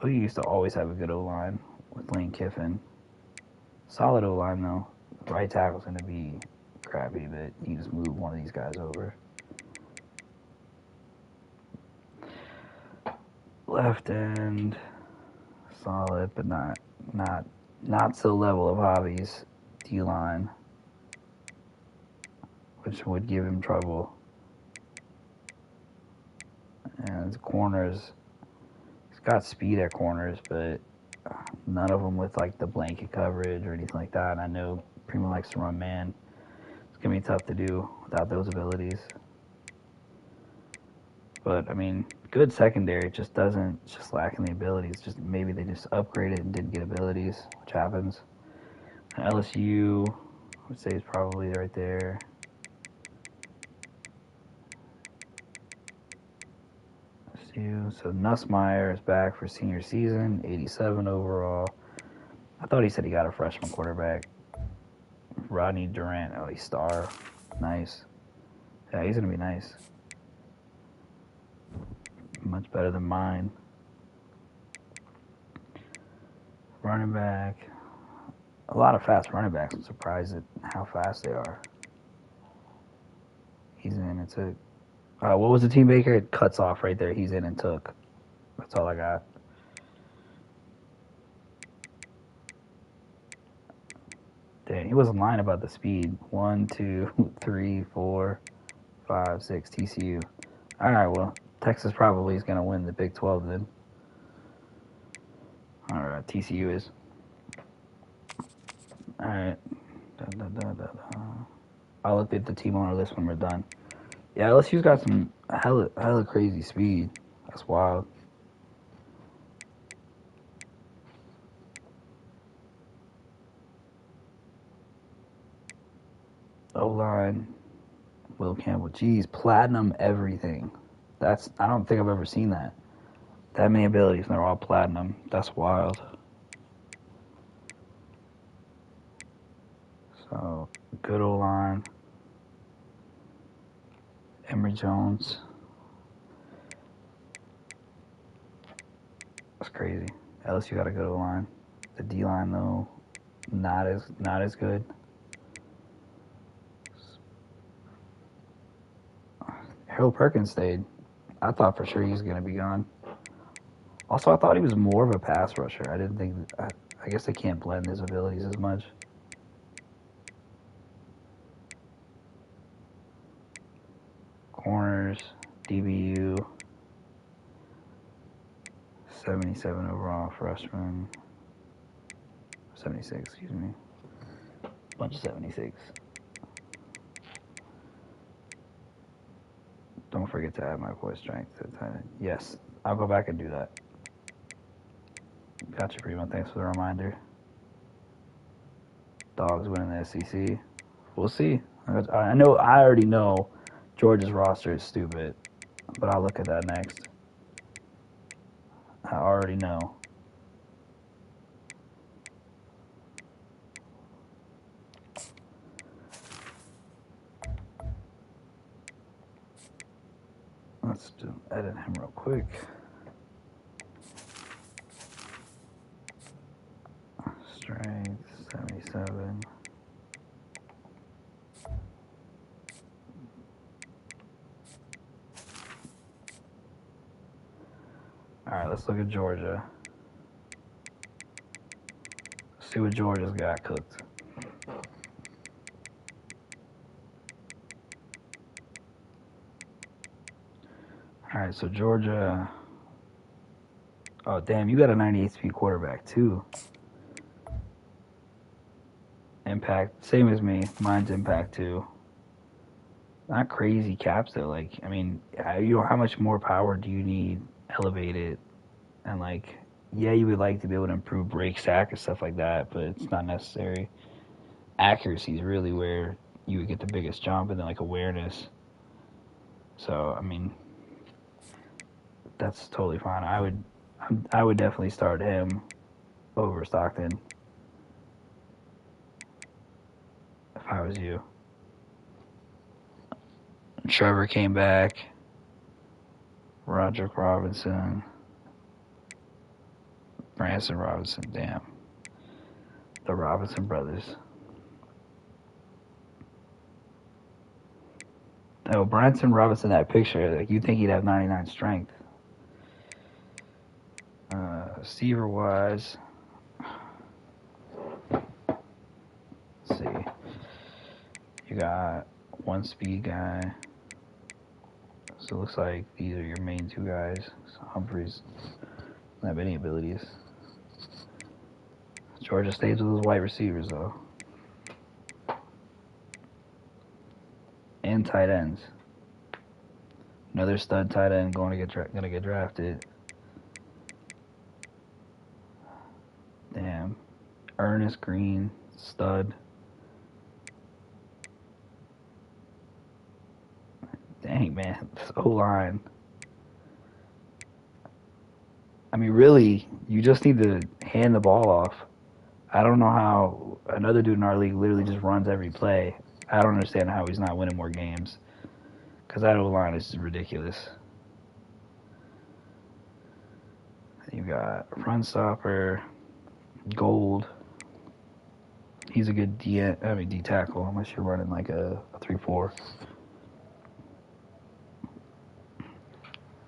OU used to always have a good O-line with Lane Kiffin. Solid O-line, though. Right tackle's going to be crappy, but you just move one of these guys over. Left end, solid, but not to the level of Javi's D-line, which would give him trouble. And the corners, got speed at corners, but none of them with like the blanket coverage or anything like that. And I know Primo likes to run man. It's gonna be tough to do without those abilities. But I mean, good secondary, just doesn't, it's just lacking the abilities. Just maybe they just upgraded and didn't get abilities, which happens. And LSU, I would say, is probably right there. LSU. So Nussmeier is back for senior season, 87 overall. I thought he said he got a freshman quarterback. Rodney Durant, oh, he's star. Nice. Yeah, he's going to be nice. Much better than mine. Running back. A lot of fast running backs. I'm surprised at how fast they are. He's in and took. What was the team, Baker? It cuts off right there. He's in and took. That's all I got. Dang, he wasn't lying about the speed. 1, 2, 3, 4, 5, 6, TCU. All right, well, Texas probably is going to win the Big 12 then. All right, TCU is. All right. I'll update the team on our list when we're done. Yeah, LSU's got some hella crazy speed. That's wild. O-line, Will Campbell. Geez, platinum everything. I don't think I've ever seen that. That many abilities and they're all platinum. That's wild. So, good O-line. Emory Jones. That's crazy. LSU got a good O-line. The D-line though, not as good. Harold Perkins stayed. I thought for sure he was gonna be gone. Also, I thought he was more of a pass rusher. I didn't think. I guess they can't blend his abilities as much. Corners, DBU, 77 overall freshman. 76, excuse me. Bunch of 76. Don't forget to add my core strength to the tight end. Yes, I'll go back and do that. Gotcha, Primo. Thanks for the reminder. Dogs winning the SEC. We'll see. I already know Georgia's roster is stupid, but I'll look at that next. I already know. Let's edit him real quick. Strength 77. All right, let's look at Georgia. See what Georgia's got cooked. All right, so Georgia. Oh, damn, you got a 98 speed quarterback, too. Impact, same as me. Mine's impact, too. Not crazy caps, though. Like, I mean, how much more power do you need elevated? And, like, yeah, you would like to be able to improve break, sack, and stuff like that, but it's not necessary. Accuracy is really where you would get the biggest jump, and then, like, awareness. So, I mean, that's totally fine. I would definitely start him over Stockton if I was you. Trevor came back. Roderick Robinson. Branson Robinson, damn. The Robinson brothers. Oh, Branson Robinson, that picture, like, you'd think he'd have 99 strength. Receiver-wise, let's see. You got one speed guy. So it looks like these are your main two guys. So Humphreys Doesn't have any abilities. Georgia stays with his wide receivers though, and tight ends. Another stud tight end gonna get drafted. Damn, Ernest Green, stud. Dang man, this O-line. I mean, really, you just need to hand the ball off. I don't know how another dude in our league literally just runs every play. I don't understand how he's not winning more games. Because that O-line is ridiculous. You got run stopper, Gold. He's a good D tackle, unless you're running like a 3-4.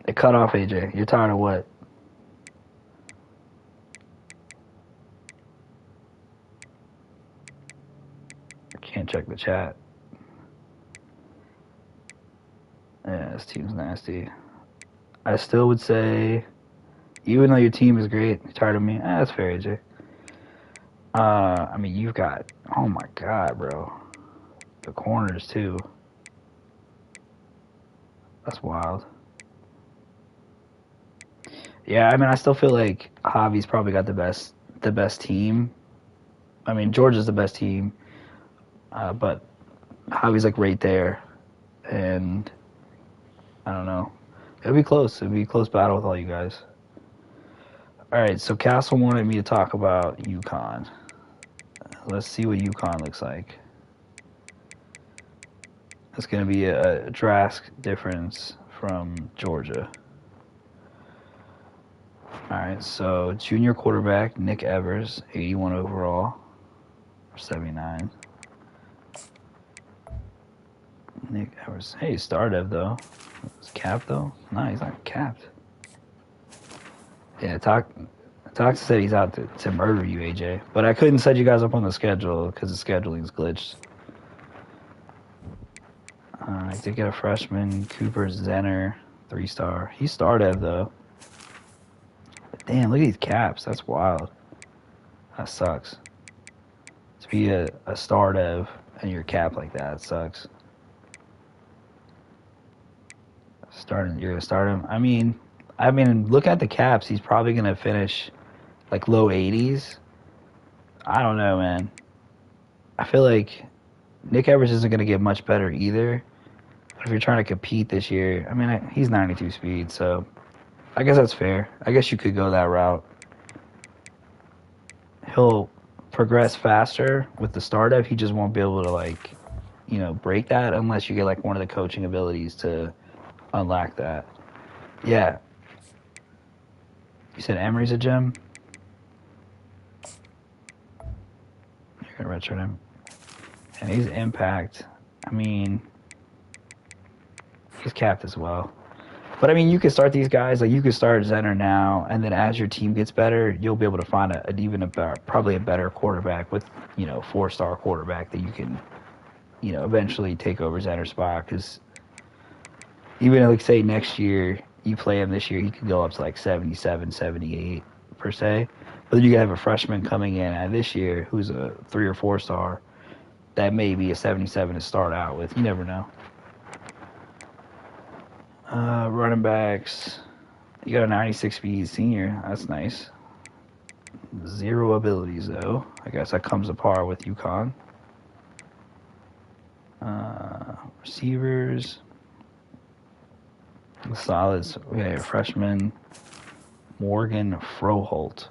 They cut off AJ. You're tired of what? I can't check the chat. Yeah, this team's nasty. I still would say, even though your team is great, you're tired of me. That's fair, AJ. I mean, you've got, oh my God, bro. The corners, too. That's wild. Yeah, I mean, I still feel like Javi's probably got the best team. I mean, Georgia's the best team, but Javi's like right there, and I don't know. It'll be close. It'll be a close battle with all you guys. All right, so Castle wanted me to talk about UConn. Let's see what UConn looks like. It's going to be a drastic difference from Georgia. All right, so junior quarterback Nick Evers, 81 overall, 79. Nick Evers. Hey, Stardev though. Is capped though? No, he's not capped. Yeah, Tox said he's out to murder you, AJ. But I couldn't set you guys up on the schedule because the scheduling's glitched. I did get a freshman, Cooper Zenner, 3-star. He's Stardev though. But damn, look at these caps. That's wild. That sucks. To be a Stardev and you're capped like that sucks. You're gonna start him. I mean, look at the caps. He's probably gonna finish like low 80s. I don't know, man. I feel like Nick Evers isn't gonna get much better either. But if you're trying to compete this year, I mean, he's 92 speed, so I guess that's fair. I guess you could go that route. He'll progress faster with the startup. He just won't be able to break that unless you get like one of the coaching abilities to unlock that. Yeah. You said Emery's a gem? You're going to redshirt him. And he's impact. I mean, he's capped as well. But I mean, you could start these guys. Like, you could start Zenner now, and then as your team gets better, you'll be able to find probably a better quarterback with, 4-star quarterback that you can, eventually take over Zenner's spot. Because even like say next year you play him this year, he could go up to like 77, 78 per se. But then you could have a freshman coming in this year who's a 3 or 4-star that may be a 77 to start out with. You never know. Running backs, you got a 96 speed senior. That's nice. 0 abilities though. I guess that comes apart with UConn. Receivers. Solids. We have a freshman, Morgan Froholt,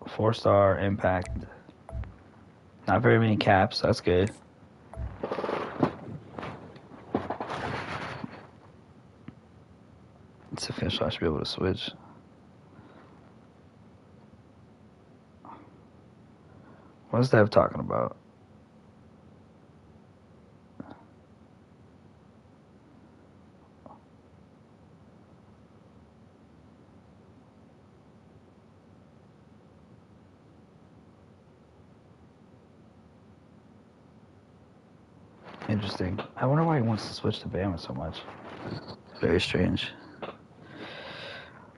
4-star impact. Not very many caps. That's good. It's official. I should be able to switch. What is Dev talking about? Interesting. I wonder why he wants to switch to Bama so much. Very strange.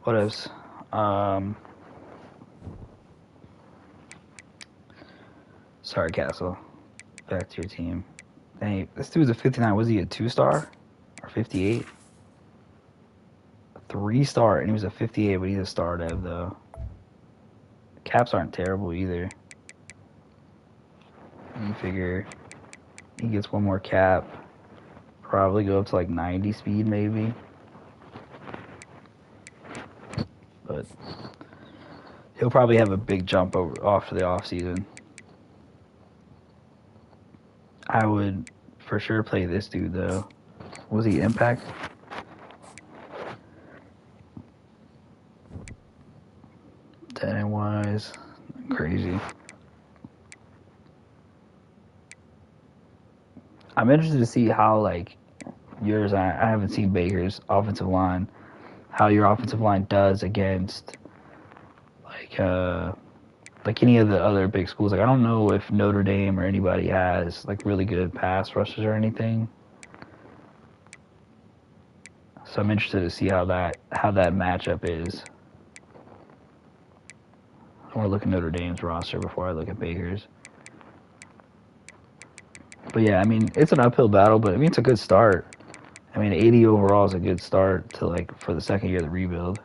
What else? Sorry, Castle. Back to your team. Hey, this dude's a 59. Was he a 2-star? Or 58? 3-star, and he was a 58, but he's a star dev, though. Caps aren't terrible either. You figure he gets one more cap. Probably go up to like 90 speed, maybe. But he'll probably have a big jump off to the off season. I would for sure play this dude though. Was he Impact? Tenant wise, crazy. I'm interested to see how like yours. I haven't seen Baker's offensive line. How your offensive line does against like any of the other big schools. Like I don't know if Notre Dame or anybody has like really good pass rushes or anything. So I'm interested to see how that matchup is. I want to look at Notre Dame's roster before I look at Baker's. But yeah, I mean it's an uphill battle, but I mean it's a good start. I mean 80 overall is a good start to like for the second year of the rebuild.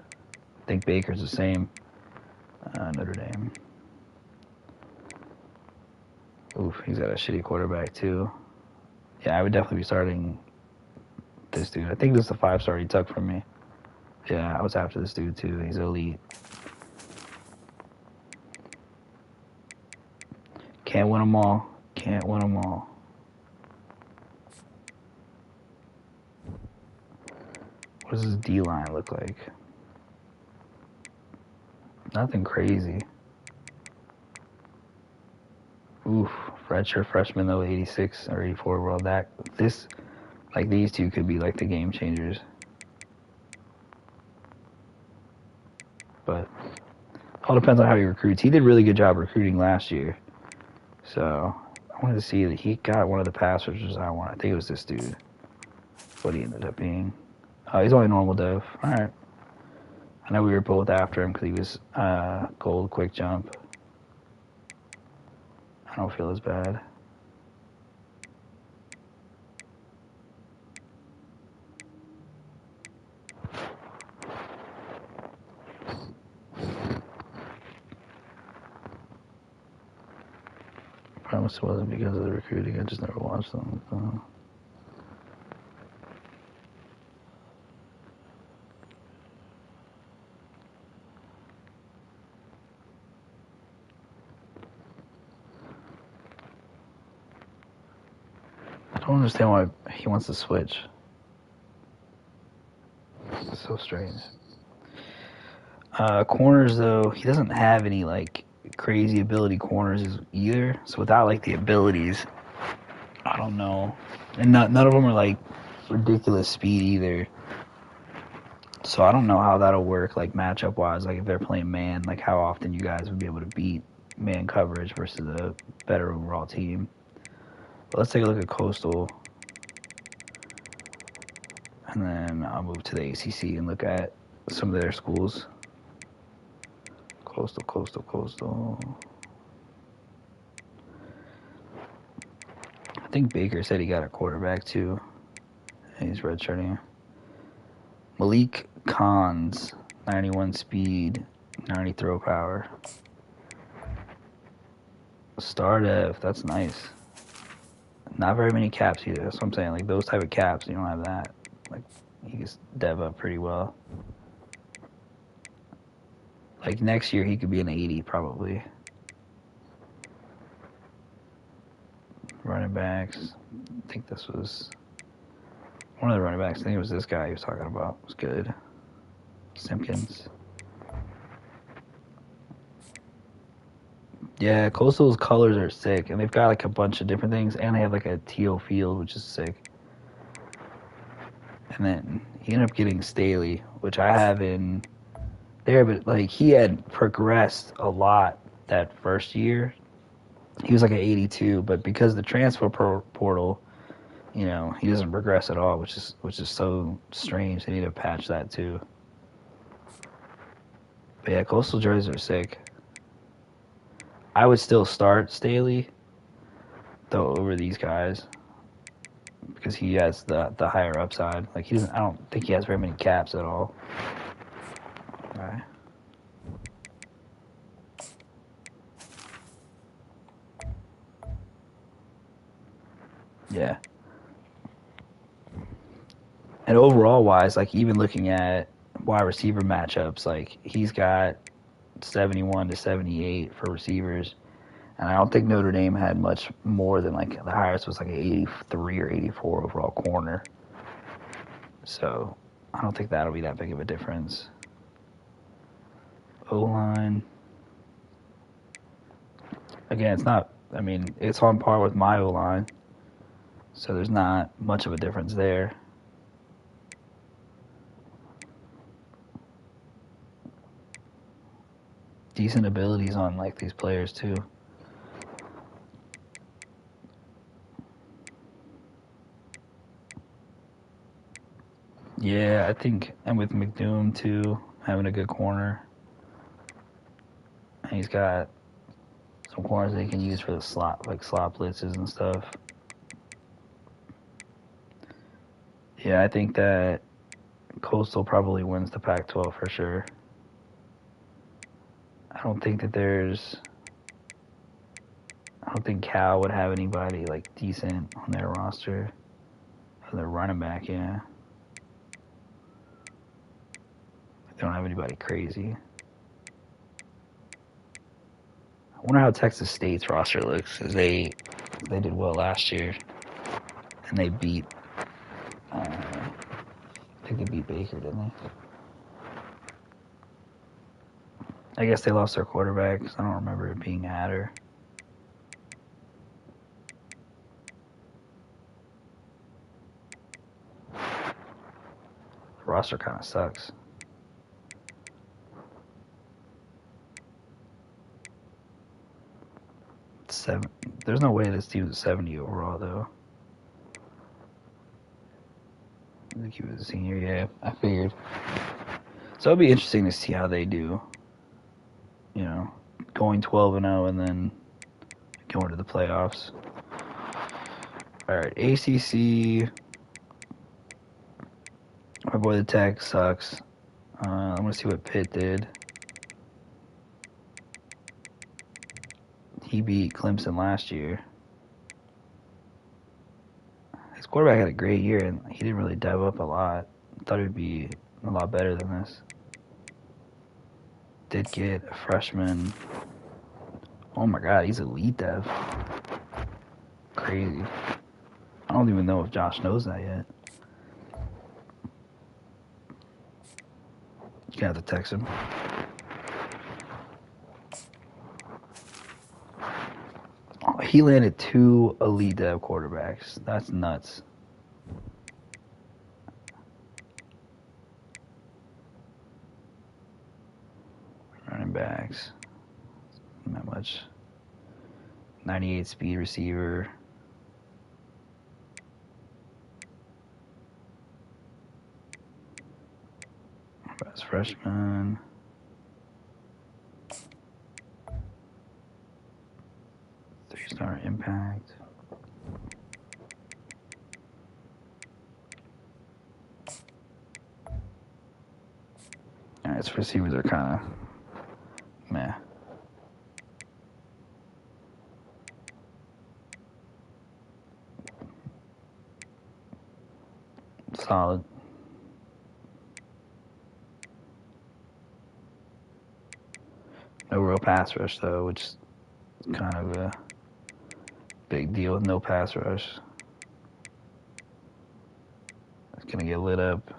I think Baker's the same. Notre Dame. Oof, he's got a shitty quarterback too. Yeah, I would definitely be starting this dude. I think this is the 5-star he took from me. Yeah, I was after this dude too. He's elite. Can't win them all. Can't win them all. What does his D-line look like? Nothing crazy. Oof, redshirt freshman though, 86 or 84. Well, like these two could be like the game changers. But all depends on how he recruits. He did a really good job recruiting last year. So I wanted to see that he got one of the pass rushers I want. I think it was this dude. What he ended up being. Oh, he's only normal dev. All right. I know we were both after him because he was gold quick jump. I don't feel as bad. I promise it wasn't because of the recruiting. I just never watched them. I don't understand why he wants to switch. It's so strange. Corners though, he doesn't have any like crazy ability corners either. So without like the abilities, I don't know. And none of them are like ridiculous speed either. So I don't know how that'll work like matchup wise. Like if they're playing man, like how often you guys would be able to beat man coverage versus a better overall team. But let's take a look at Coastal. And then I'll move to the ACC and look at some of their schools. Coastal. I think Baker said he got a quarterback too. He's redshirting. Malik Khans, 91 speed, 90 throw power. Star dev, that's nice. Not very many caps either. That's what I'm saying. Like those type of caps, you don't have that. Like he can dev up pretty well. Like next year he could be an 80 probably. Running backs. I think this was one of the running backs. I think it was this guy he was talking about. It was good. Simpkins. Yeah, Coastal's colors are sick, and they've got like a bunch of different things, and they have like a teal field, which is sick. And then he ended up getting Staley, which I have in there, but like he had progressed a lot that first year. He was like an 82, but because the transfer portal, you know, he doesn't progress at all, which is so strange. They need to patch that too. But yeah, Coastal jerseys are sick. I would still start Staley though over these guys because he has the higher upside. Like he doesn't. I don't think he has very many caps at all. All right. Yeah. And overall wise, like even looking at wide receiver matchups, like he's got 71 to 78 for receivers. And I don't think Notre Dame had much more than like the highest was like an 83 or 84 overall corner. So I don't think that'll be that big of a difference. O-line. Again, it's not, I mean, it's on par with my O-line. So there's not much of a difference there. Decent abilities on like these players too. Yeah, I think, and with McDoom too, having a good corner. And he's got some corners that he can use for the slot, like slot blitzes and stuff. Yeah, I think that Coastal probably wins the Pac-12 for sure. I don't think Cal would have anybody like decent on their roster. Or their running back, yeah. They don't have anybody crazy. I wonder how Texas State's roster looks, because they did well last year, and they beat. I think they beat Baker, didn't they? I guess they lost their quarterback, because I don't remember it being Hatter. The roster kind of sucks. There's no way this team was 70 overall, though. I think he was a senior, yeah. I figured. So it'll be interesting to see how they do. You know, going 12-0 and then going to the playoffs. All right, ACC. My boy the Tech sucks. I'm gonna see what Pitt did. He beat Clemson last year. His quarterback had a great year, and he didn't really dive up a lot. I thought he'd be a lot better than this. Did get a freshman. Oh my God, he's elite dev. Crazy. I don't even know if Josh knows that yet. You have to text him. Oh, he landed 2 elite dev quarterbacks. That's nuts. Running backs. Not much. 98 speed receiver. Best freshman. Three-star impact. Alright, so receivers are kind of meh. Solid. No real pass rush, though, which is kind of a big deal with no pass rush. It's going to get lit up.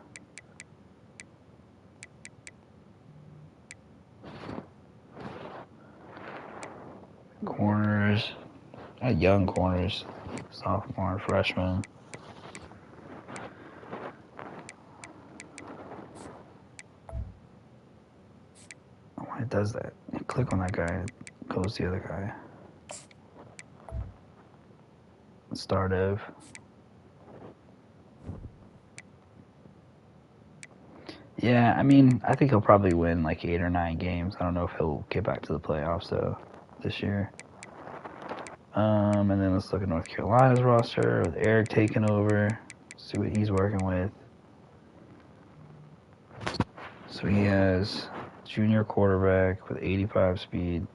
Corners. Young corners. Sophomore, freshman. Why it does that? You click on that guy, it goes to the other guy. Start of. Yeah, I mean, I think he'll probably win like 8 or 9 games. I don't know if he'll get back to the playoffs though this year. And then let's look at North Carolina's roster with Eric taking over. See what he's working with. So he has junior quarterback with 85 speed.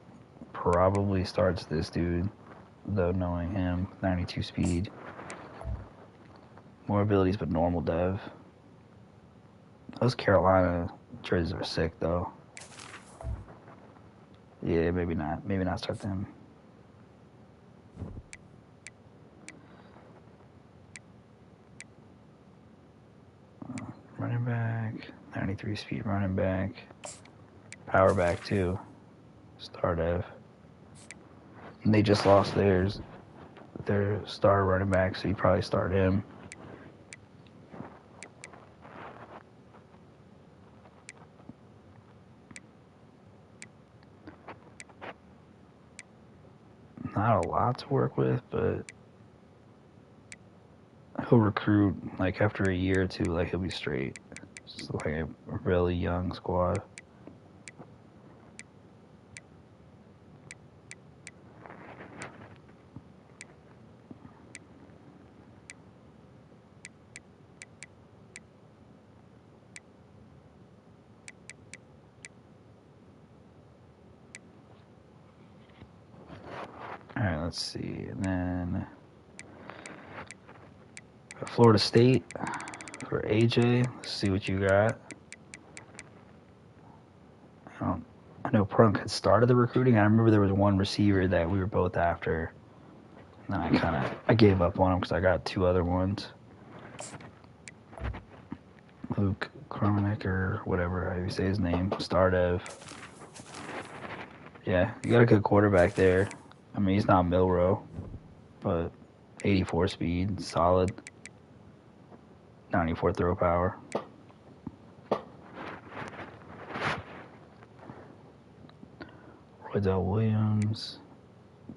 Probably starts this dude, though knowing him, 92 speed. More abilities, but normal dev. Those Carolina jerseys are sick, though. Yeah, maybe not. Maybe not start them. Running back, 93 speed running back. Power back, too. Star dev. And they just lost their star running back, so you probably start him. Not a lot to work with, but he'll recruit like after a year or two, like he'll be straight. It's like a really young squad. Alright, let's see. And then Florida State for AJ. Let's see what you got. I know Prunk had started the recruiting. I remember there was one receiver that we were both after. And then I gave up on him because I got two other ones. Luke Kronik or whatever, how you say his name. Stardev. Yeah, you got a good quarterback there. I mean, he's not Milrow, but 84 speed, solid. 94 throw power. Roydell Williams.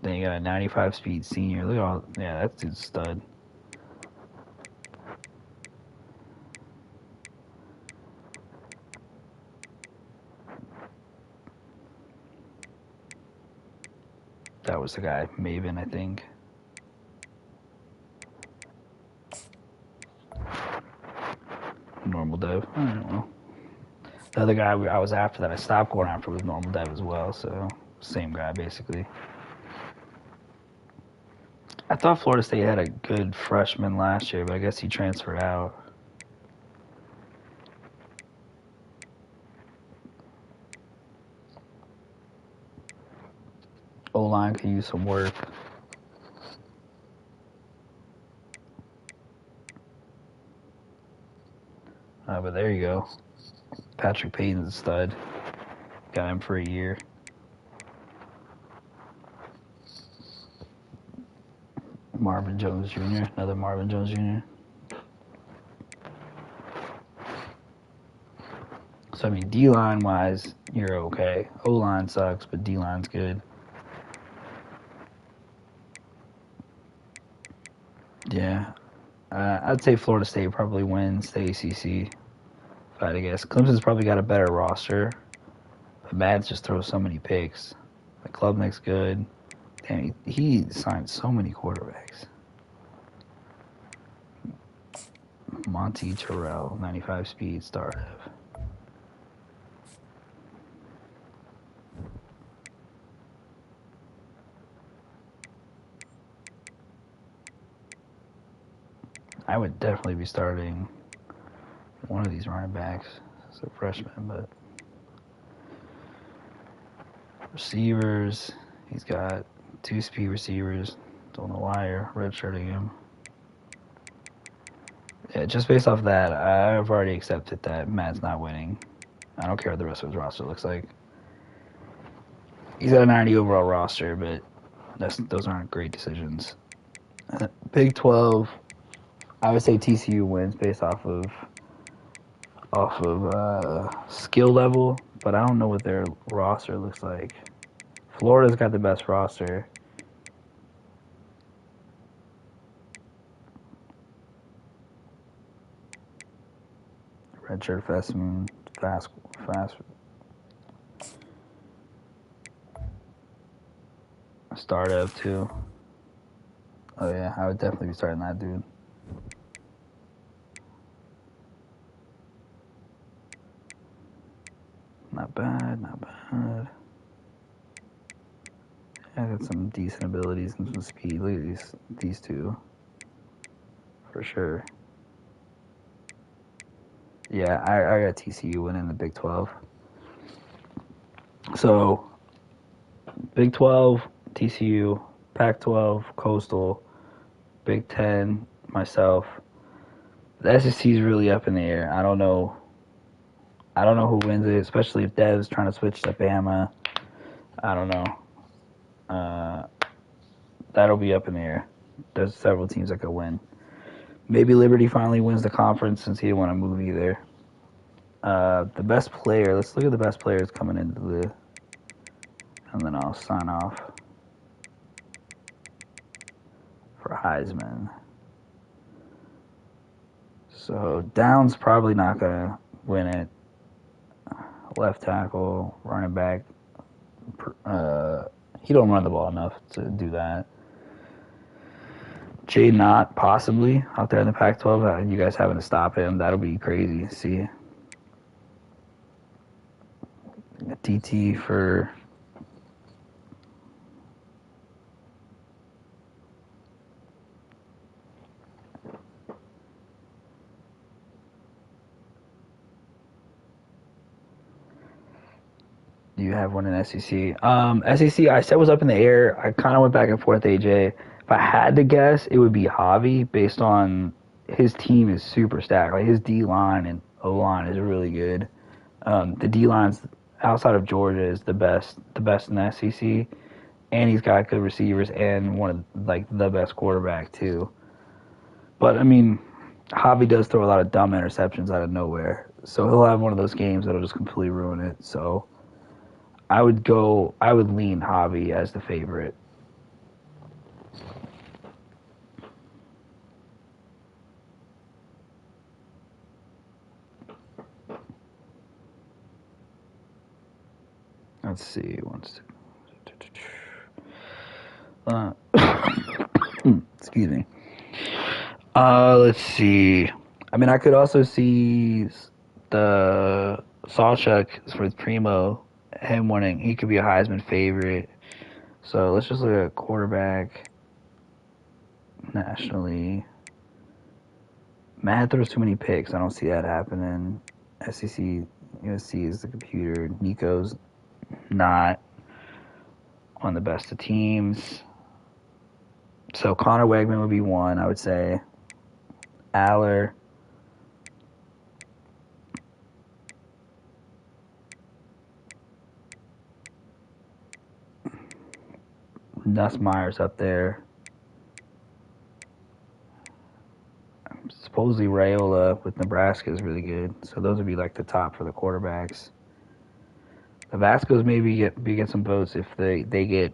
Then you got a 95 speed senior. Look at all, yeah, that dude's stud. That was the guy, Maven, I think. Normal dev. I don't know. The other guy I was after that I stopped going after was normal dev as well, so same guy basically. I thought Florida State had a good freshman last year, but I guess he transferred out. O-line could use some work. But there you go. Patrick Payton's a stud. Got him for a year. Marvin Jones Jr., another Marvin Jones Jr. So, I mean, D-line wise, you're okay. O-line sucks, but D-line's good. Yeah. I'd say Florida State probably wins the ACC, if I had to guess. Clemson's probably got a better roster, but Mads just throws so many picks. The Klubnik's good. Damn, he signed so many quarterbacks. Monty Terrell, 95 speed, starter. I would definitely be starting one of these running backs as a freshman, but receivers, he's got 2 speed receivers. Don't know why you're redshirting him. Yeah, just based off that, I've already accepted that Matt's not winning. I don't care what the rest of his roster looks like. He's got a 90 overall roster, but those aren't great decisions. Big 12, I would say TCU wins based off of skill level, but I don't know what their roster looks like. Florida's got the best roster. Redshirt freshman, fast. Startup too. Oh yeah, I would definitely be starting that dude. Not bad, not bad. I got some decent abilities and some speed. Look at these two. For sure. Yeah, I got TCU winning the Big 12. So, Big 12, TCU, Pac 12, Coastal, Big 10, myself. The SEC is really up in the air. I don't know. I don't know who wins it, especially if Dev's trying to switch to Bama. I don't know. That'll be up in the air. There's several teams that could win. Maybe Liberty finally wins the conference since he didn't want to move either. The best player. Let's look at the best players coming into the, and then I'll sign off for Heisman. So Downs probably not gonna win it. Left tackle, running back. He don't run the ball enough to do that. Jay Knott possibly out there in the Pac-12. You guys having to stop him? That'll be crazy to see. DT for do you have one in SEC? SEC, I said was up in the air. I kind of went back and forth, AJ. If I had to guess, it would be Javi based on his team is super stacked. Like his D line and O line is really good. The D line's outside of Georgia is the best in the SEC, and he's got good receivers and one of like the best quarterback too. But I mean, Javi does throw a lot of dumb interceptions out of nowhere, so he'll have one of those games that'll just completely ruin it. So I would lean Javi as the favorite. Let's see. Excuse me. Let's see. I mean, I could also see the Sawchuk with Primo, him winning. He could be a Heisman favorite. So let's just look at quarterback nationally. Matt throws too many picks. I don't see that happening. SEC, USC is the computer. Nico's not on the best of teams. So Connor Wegman would be one, I would say. Aller. Nussmeier's up there. Supposedly Raiola with Nebraska is really good. So those would be like the top for the quarterbacks. The Vascos maybe get some votes if they get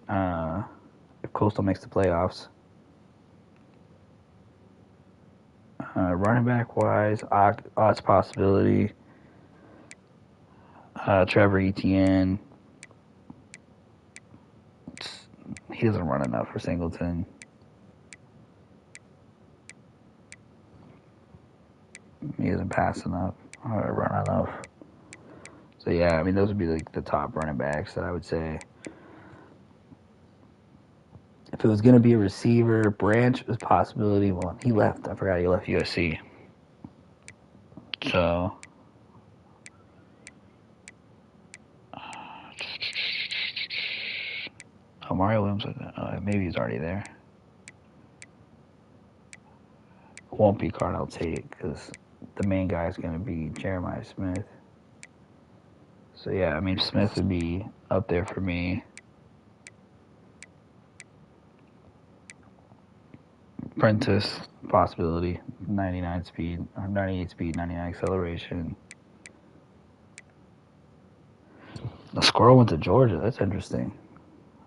if Coastal makes the playoffs. Running back wise, odds possibility. Trevor Etienne. He doesn't run enough for Singleton. He doesn't pass enough or run enough. So yeah, I mean those would be like the top running backs that I would say. If it was going to be a receiver, Branch was a possibility. Well, he left. I forgot he left USC. So, Mario Williams, maybe he's already there. Won't be card I'll take because the main guy is going to be Jeremiah Smith. So yeah, I mean Smith would be up there for me. Prentice possibility, 99 speed, 98 speed, 99 acceleration. The squirrel went to Georgia. That's interesting.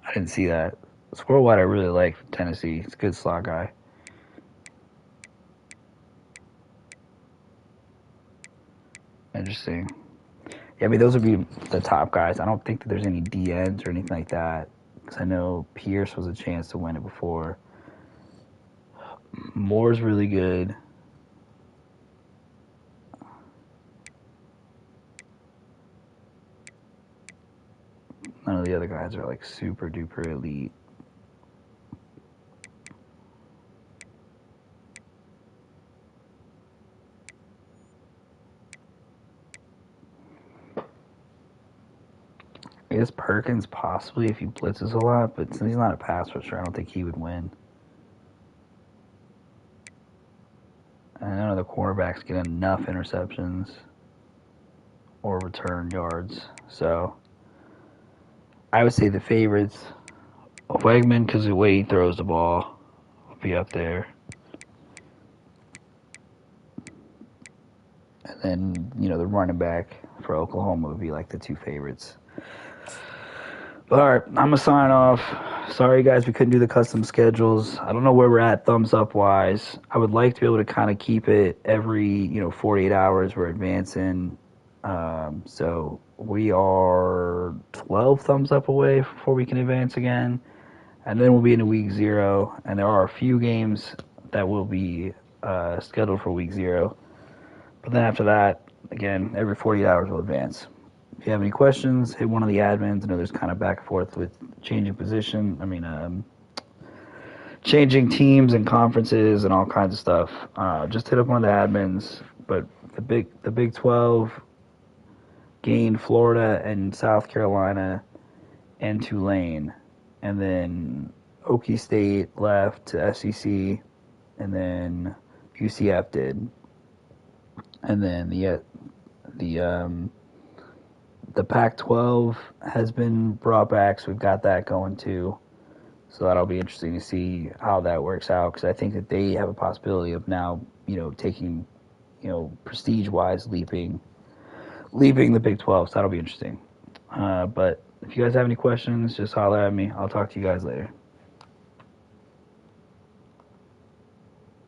I didn't see that. Squirrel White I really like from Tennessee. He's a good slot guy. Interesting. Yeah, I mean, those would be the top guys. I don't think that there's any DNs or anything like that. Because I know Pierce was a chance to win it before. Moore's really good. None of the other guys are like super duper elite. I guess Perkins possibly if he blitzes a lot, but since he's not a pass rusher, I don't think he would win. And none of the quarterbacks get enough interceptions or return yards. So I would say the favorites, Wegman, because the way he throws the ball, will be up there. And then, the running back for Oklahoma would be like the two favorites. But all right, I'm going to sign off. Sorry, guys, we couldn't do the custom schedules. I don't know where we're at thumbs up wise. I would like to be able to kind of keep it every, 48 hours we're advancing. So we are 12 thumbs up away before we can advance again. And then we'll be into week 0. And there are a few games that will be scheduled for week 0. But then after that, again, every 48 hours we'll advance. If you have any questions, hit one of the admins. I know there's kind of back and forth with changing changing teams and conferences and all kinds of stuff. Just hit up one of the admins. But the Big 12 gained Florida and South Carolina and Tulane, and then Okie State left to SEC, and then UCF did, and then the Pac-12 has been brought back, so we've got that going too. So that'll be interesting to see how that works out, because I think that they have a possibility of now, taking, prestige-wise, leaping the Big 12. So that'll be interesting. But if you guys have any questions, just holler at me. I'll talk to you guys later.